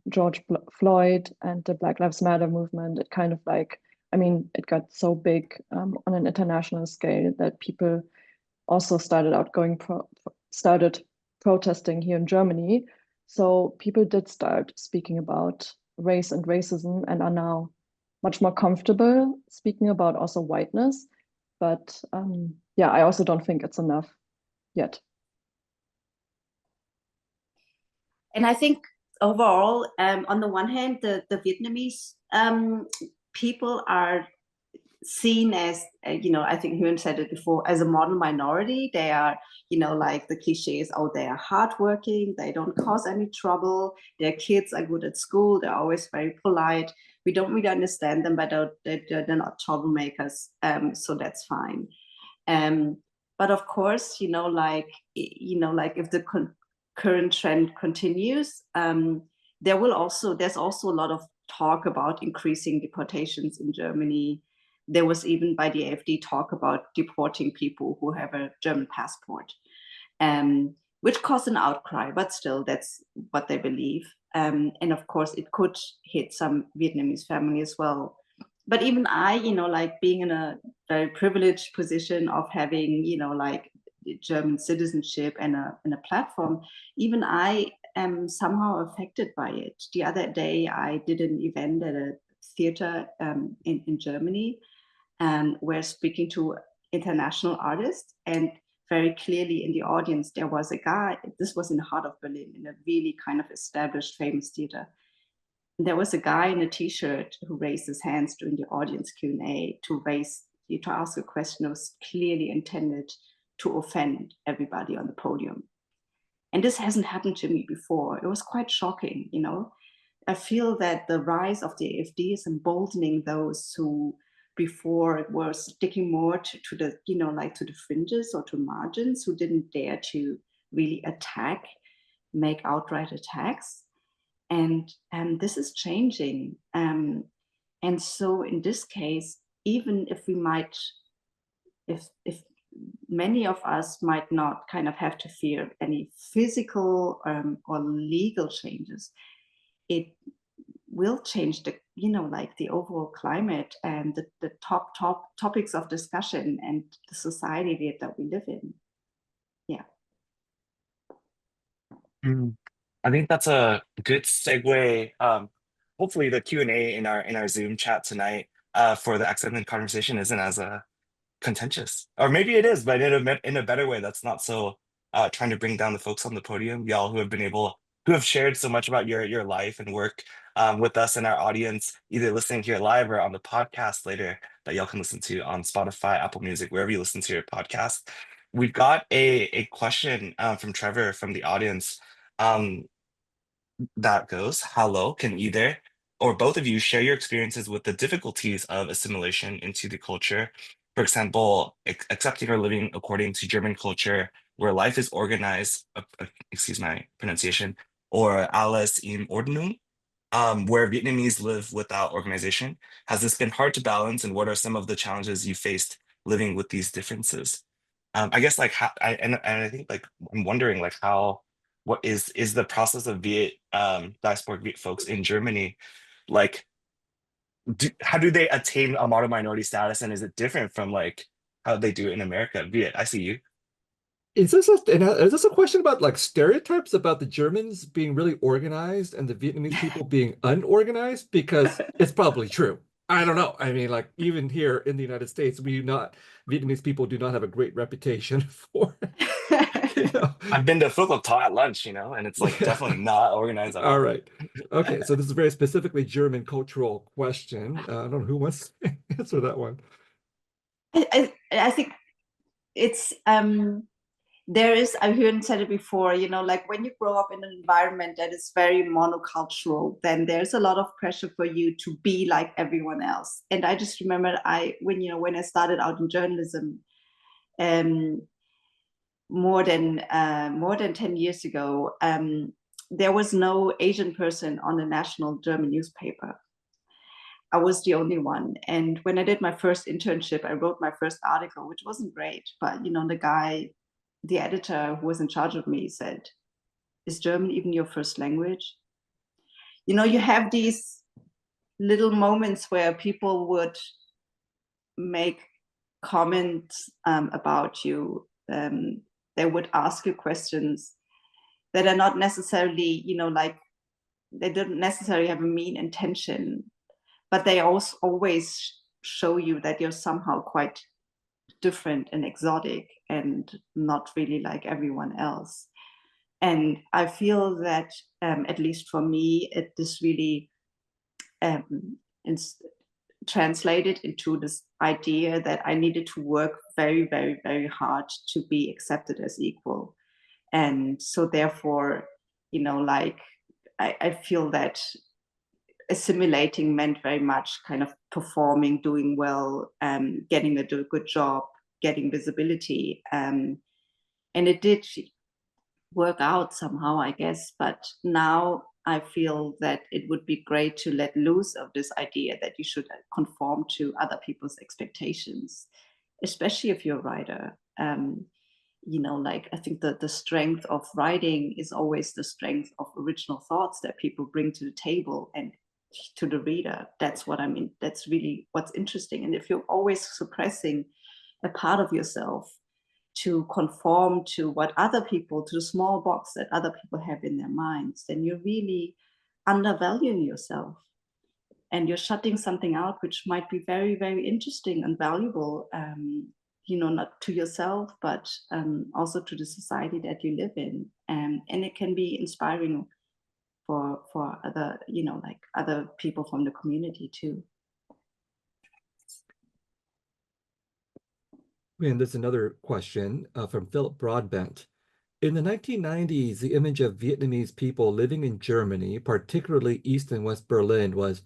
George Floyd and the Black Lives Matter movement, it kind of like, I mean, it got so big on an international scale that people also started protesting here in Germany. So people did start speaking about race and racism and are now much more comfortable speaking about also whiteness. But yeah, I also don't think it's enough yet. And I think overall, on the one hand, the Vietnamese people are seen as, I think Huyen said it before, as a model minority. They are, like the cliches, oh, they are hardworking, they don't cause any trouble, their kids are good at school, they're always very polite. We don't really understand them, but they're not troublemakers, so that's fine. But of course, like if the current trend continues, there's also a lot of talk about increasing deportations in Germany. There was even by the AfD talk about deporting people who have a German passport, which caused an outcry, but still that's what they believe. And of course it could hit some Vietnamese family as well. But even I, like being in a very privileged position of having, like German citizenship and a platform, even I am somehow affected by it. The other day I did an event at a theater in Germany, where speaking to international artists, and very clearly in the audience there was a guy. This was in the heart of Berlin, in a really kind of established famous theater. There was a guy in a t-shirt who raised his hands during the audience Q&A to ask a question that was clearly intended to offend everybody on the podium. And this hasn't happened to me before. It was quite shocking, I feel that the rise of the AfD is emboldening those who before were sticking more to the, like to the fringes or to margins, who didn't dare to really make outright attacks. And this is changing. And so in this case, even if if many of us might not kind of have to fear any physical or legal changes, it will change the, like the overall climate and the top topics of discussion and the society that we live in. Yeah. I think that's a good segue. Hopefully the Q&A in our Zoom chat tonight for the accented conversation isn't as contentious, or maybe it is, but in a better way that's not so trying to bring down the folks on the podium, y'all who have shared so much about your life and work with us and our audience, either listening here live or on the podcast later that y'all can listen to on Spotify, Apple Music, wherever you listen to your podcast. We've got a question from Trevor from the audience that goes, hello, can either or both of you share your experiences with the difficulties of assimilation into the culture? For example, accepting or living according to German culture, where life is organized, excuse my pronunciation, or alles in Ordnung, where Vietnamese live without organization. Has this been hard to balance, and what are some of the challenges you faced living with these differences? I guess like how, I think like I'm wondering like what is the process of Viet diasporic Viet folks in Germany, like how do they attain a model minority status, and is it different from like how they do it in America? Viet, I see you. Is this a question about like stereotypes about the Germans being really organized and the Vietnamese people being unorganized? Because it's probably true. I don't know. I mean, like even here in the United States, Vietnamese people do not have a great reputation for, I've been to Phu Quoc Ta at lunch, and it's like definitely not organized at all. All right. Okay. So this is a very specifically German cultural question. I don't know who wants to answer that one. I think it's I've said it before, like when you grow up in an environment that is very monocultural, then there's a lot of pressure for you to be like everyone else. And I just remember when I started out in journalism, more than 10 years ago, there was no Asian person on the national German newspaper. I was the only one. And when I did my first internship, I wrote my first article, which wasn't great. But, you know, the editor who was in charge of me said, "Is German even your first language?" You know, you have these little moments where people would make comments about you. They would ask you questions that are not necessarily, you know, like they didn't necessarily have a mean intention, but they also always show you that you're somehow quite different and exotic and not really like everyone else. And I feel that, at least for me, this really translated into this idea that I needed to work very, very, very hard to be accepted as equal. And so therefore, you know, like I feel that assimilating meant very much kind of performing, doing well, getting a good job, getting visibility. And it did work out somehow, I guess. But now I feel that it would be great to let loose of this idea that you should conform to other people's expectations, especially if you're a writer. You know, like I think that the strength of writing is always the strength of original thoughts that people bring to the table and to the reader. That's what I mean. That's really what's interesting. And if you're always suppressing a part of yourself to conform to what other people, to the small box that other people have in their minds, then you're really undervaluing yourself. And you're shutting something out which might be very, very interesting and valuable, you know, not to yourself, but also to the society that you live in. And it can be inspiring for other, you know, like other people from the community too. And there's another question from Philip Broadbent. In the 1990s, the image of Vietnamese people living in Germany, particularly East and West Berlin, was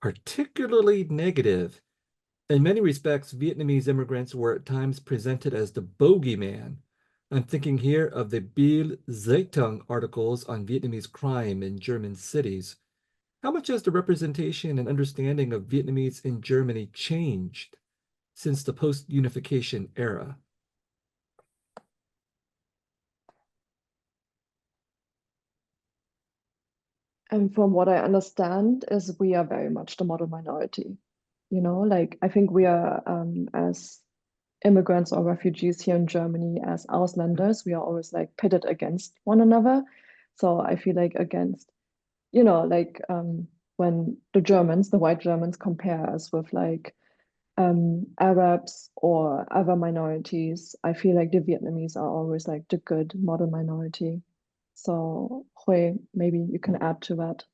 particularly negative. In many respects, Vietnamese immigrants were at times presented as the bogeyman. I'm thinking here of the Die Zeitung articles on Vietnamese crime in German cities. How much has the representation and understanding of Vietnamese in Germany changed since the post-unification era? And from what I understand is we are very much the model minority. You know, like I think we are, as immigrants or refugees here in Germany, as Ausländers, we are always like pitted against one another. So I feel like against, you know, like when the Germans, the white Germans compare us with like Arabs or other minorities, I feel like the Vietnamese are always like the good model minority. So Khue, maybe you can add to that.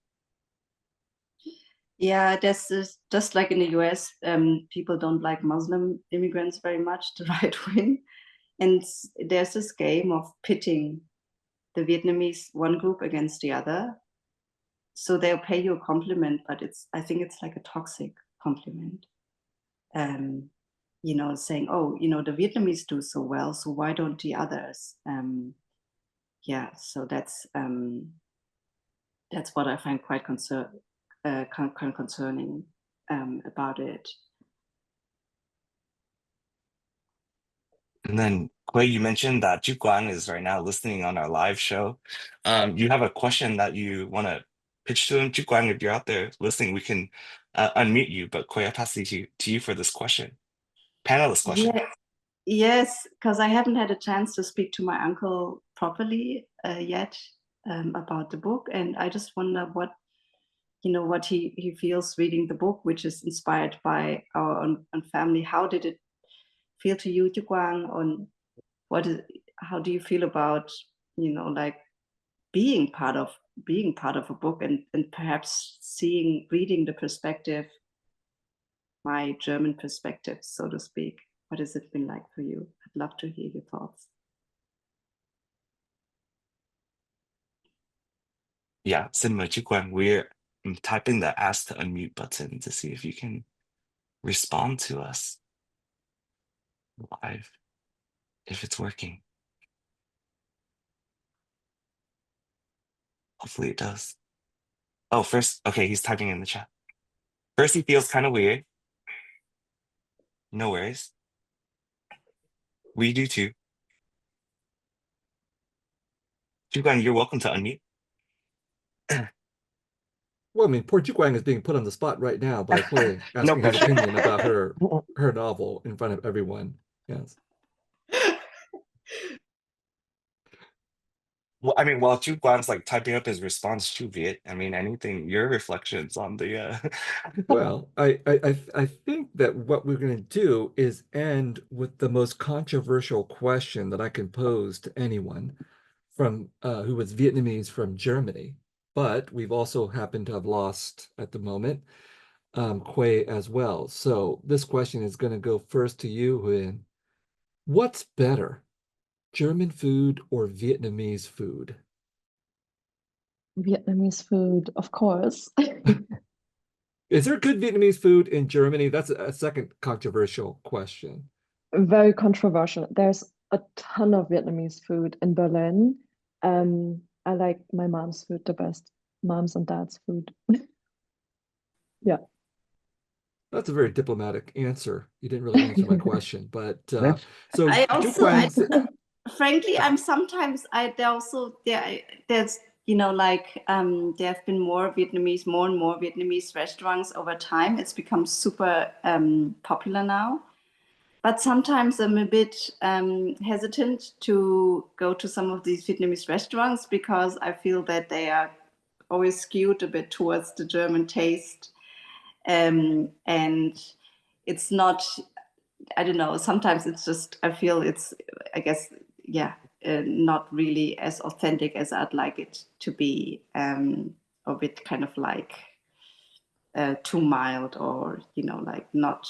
Yeah, this is just like in the US, people don't like Muslim immigrants very much, the right wing. And there's this game of pitting the Vietnamese one group against the other. So they'll pay you a compliment, but I think it's like a toxic compliment. You know, saying, oh, you know, the Vietnamese do so well, so why don't the others? Yeah, so that's what I find quite concerning about it. And then, Quay, you mentioned that Ju Guang is right now listening on our live show. You have a question that you want to pitch to him. Ju Guang, if you're out there listening, we can unmute you. But Quay, I pass it to you for this question. Panelist question. Yes, because I haven't had a chance to speak to my uncle properly yet about the book. And I just wonder what he feels reading the book, which is inspired by our own family. How did it feel to you, Ju Guang? On how do you feel about, you know, like being part of a book and perhaps reading the perspective, my German perspective, so to speak. What has it been like for you? I'd love to hear your thoughts. Yeah, Cinema Ju Guang, we're typing the ask to unmute button to see if you can respond to us live, if it's working. Hopefully it does. Oh, first, okay, he's typing in the chat. First, he feels kind of weird. No worries. We do too. Jugan, you're welcome to unmute. Well, I mean, poor Guang is being put on the spot right now by Khue No asking his pressure. opinion about her novel in front of everyone. Yes. Well, I mean, while Jugan's like typing up his response to Viet, I mean, anything, your reflections on the Well, I think that what we're going to do is end with the most controversial question that I can pose to anyone from who was Vietnamese from Germany. But we've also happened to have lost at the moment Khue as well. So this question is going to go first to you, Huyen. What's better, German food or Vietnamese food? Vietnamese food, of course. Is there good Vietnamese food in Germany? That's a second controversial question. Very controversial. There's a ton of Vietnamese food in Berlin. I like my mom's food the best. Mom's and dad's food. Yeah. That's a very diplomatic answer. You didn't really answer my question, but so I also, frankly, Yeah. I'm sometimes there's like there have been more and more Vietnamese restaurants over time. It's become super popular now. But sometimes I'm a bit hesitant to go to some of these Vietnamese restaurants because I feel that they are always skewed a bit towards the German taste. And it's not, I don't know, sometimes it's just, I feel it's, I guess, not really as authentic as I'd like it to be, a bit kind of like too mild or, like not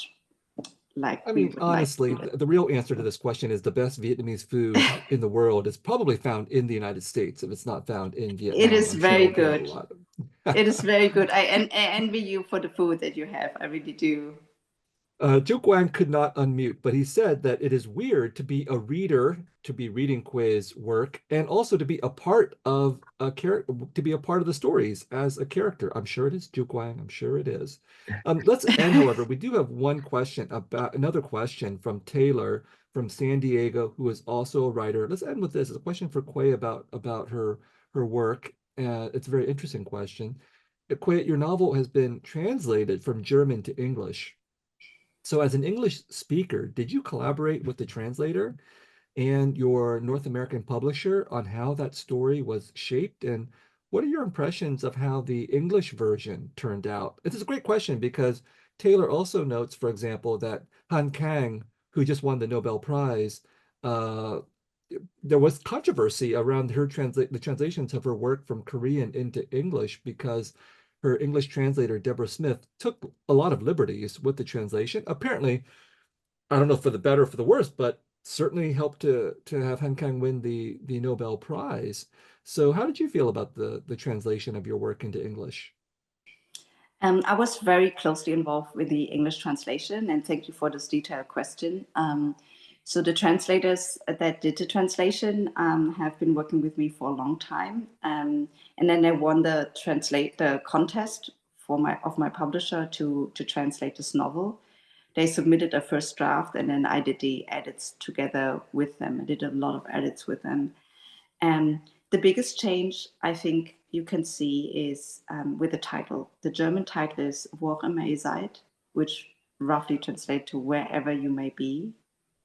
like I we mean, would honestly, like. the real answer to this question is the best Vietnamese food in the world is probably found in the United States. If it's not found in It Vietnam, is I'm sure very you'll get a good. lot of. It is very good. I envy you for the food that you have. I really do. Zhu Guang could not unmute, but he said that it is weird to be a reader, to be reading Quay's work, and also to be a part of a character, to be a part of the stories as a character. I'm sure it is, Zhu Guang. I'm sure it is. Let's end, however. We do have one question about another question from Taylor from San Diego, who is also a writer. Let's end with this. It's a question for Quay about her work. It's a very interesting question. Quay, your novel has been translated from German to English. So as an English speaker, did you collaborate with the translator and your North American publisher on how that story was shaped? And what are your impressions of how the English version turned out? This is a great question because Taylor also notes, for example, that Han Kang, who just won the Nobel Prize, uh, there was controversy around the translations of her work from Korean into English because her English translator, Deborah Smith, took a lot of liberties with the translation. Apparently, I don't know for the better or for the worse, but certainly helped to have Han Kang win the Nobel Prize. So how did you feel about the translation of your work into English? I was very closely involved with the English translation, and thank you for this detailed question. So the translators that did the translation have been working with me for a long time, and then I won the contest of my publisher to translate this novel. They submitted a first draft, and then I did the edits together with them. I did a lot of edits with them. And the biggest change I think you can see is with the title. The German title is Wo auch immer ihr seid, which roughly translates to wherever you may be.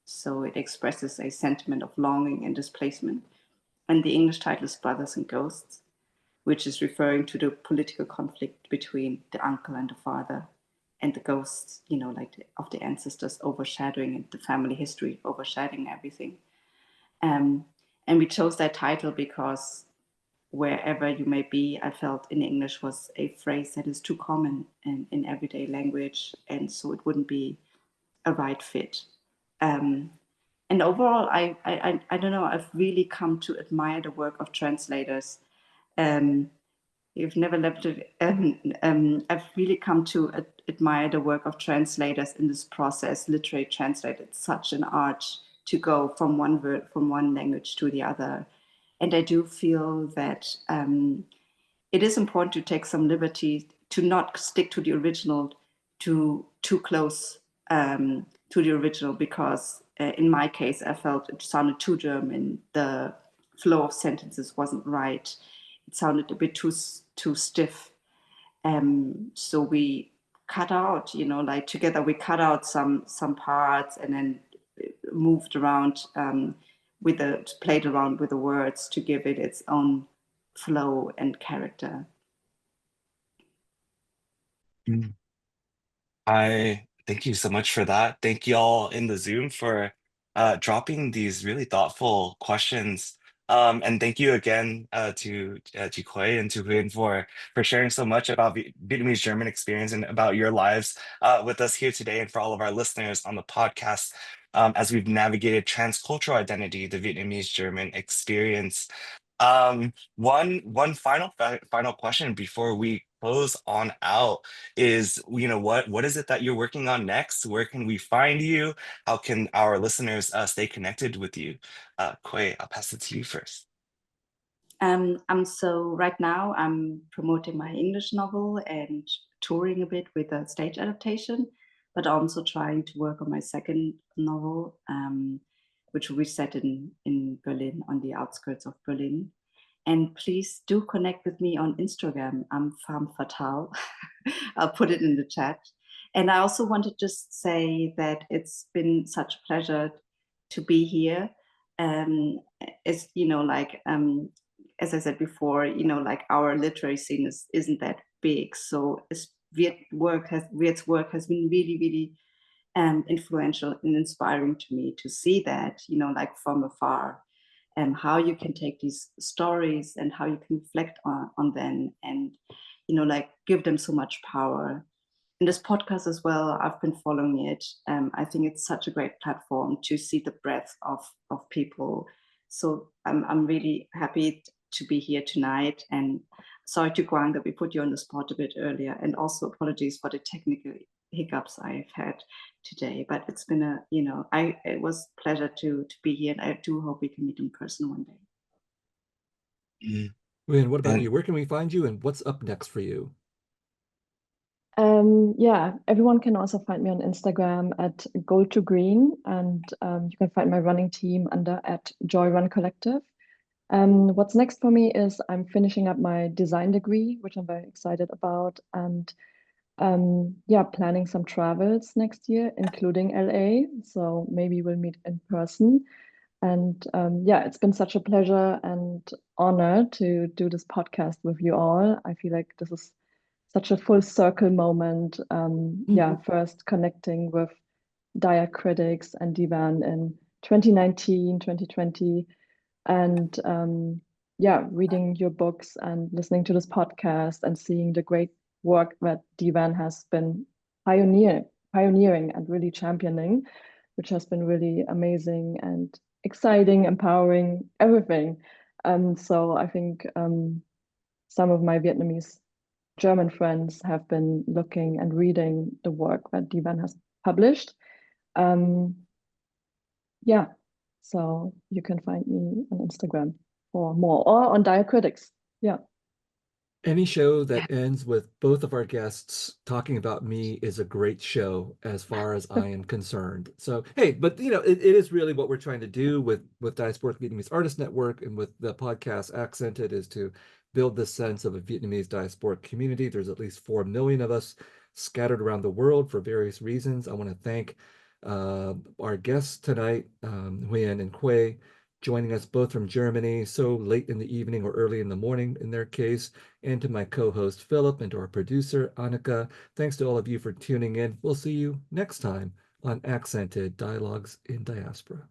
So it expresses a sentiment of longing and displacement. And the English title is Brothers and Ghosts, which is referring to the political conflict between the uncle and the father and the ghosts, of the ancestors overshadowing the family history, overshadowing everything. And we chose that title because wherever you may be, I felt in English was a phrase that is too common in everyday language, and so it wouldn't be a right fit. And overall, I don't know, I've really come to admire the work of translators. You've never left it. I've really come to admire the work of translators in this process. Literary translate, it's such an art to go from one word, from one language to the other. And I do feel that it is important to take some liberty to not stick to the original too close to the original, because in my case, I felt it sounded too German. The flow of sentences wasn't right. It sounded a bit too stiff. So we cut out, like together we cut out some parts and then moved around played around with the words to give it its own flow and character. I thank you so much for that. Thank you all in the Zoom for dropping these really thoughtful questions. And thank you again to Khue and to Huyen for sharing so much about Vietnamese German experience and about your lives with us here today, and for all of our listeners on the podcast as we've navigated transcultural identity, the Vietnamese German experience. One final question before we close on out is, what is it that you're working on next? Where can we find you? How can our listeners stay connected with you? Khue, I'll pass it to you first. So right now I'm promoting my English novel and touring a bit with a stage adaptation, but also trying to work on my second novel, which will be set in Berlin, on the outskirts of Berlin. And please do connect with me on Instagram. I'm Pham Fatal. I'll put it in the chat. And I also want to just say that it's been such a pleasure to be here. As as I said before, like our literary scene isn't that big. So Viet's work has been really, really influential and inspiring to me to see that, like from afar, and how you can take these stories and how you can reflect on them and, like give them so much power. In this podcast as well, I've been following it. I think it's such a great platform to see the breadth of people. So I'm really happy to be here tonight, and sorry to Guang that we put you on the spot a bit earlier, and also apologies for the technical hiccups I've had today, but it's been it was a pleasure to be here, and I do hope we can meet in person one day. And what about you? Where can we find you, and what's up next for you? Yeah, everyone can also find me on Instagram at Gold to Green, and you can find my running team under at Joy Run Collective. What's next for me is I'm finishing up my design degree, which I'm very excited about, and yeah, planning some travels next year, including LA. So maybe we'll meet in person. And yeah, it's been such a pleasure and honor to do this podcast with you all. I feel like this is such a full circle moment. Yeah, first connecting with dire critics and DVAN in 2019, 2020. And yeah, reading your books and listening to this podcast and seeing the great work that DVAN has been pioneering and really championing, which has been really amazing and exciting, empowering, everything. So I think some of my Vietnamese German friends have been looking and reading the work that DVAN has published. Yeah, so you can find me on Instagram for more, or on Diacritics. Yeah. Any show that ends with both of our guests talking about me is a great show as far as I am concerned. So, hey, but it is really what we're trying to do with Diasporic Vietnamese Artist Network and with the podcast Accented, is to build this sense of a Vietnamese diasporic community. There's at least 4 million of us scattered around the world for various reasons. I want to thank our guests tonight, Huyen and Khue, joining us both from Germany so late in the evening or early in the morning in their case, and to my co-host Philip, and to our producer Annika. Thanks to all of you for tuning in. We'll see you next time on Accented Dialogues in Diaspora.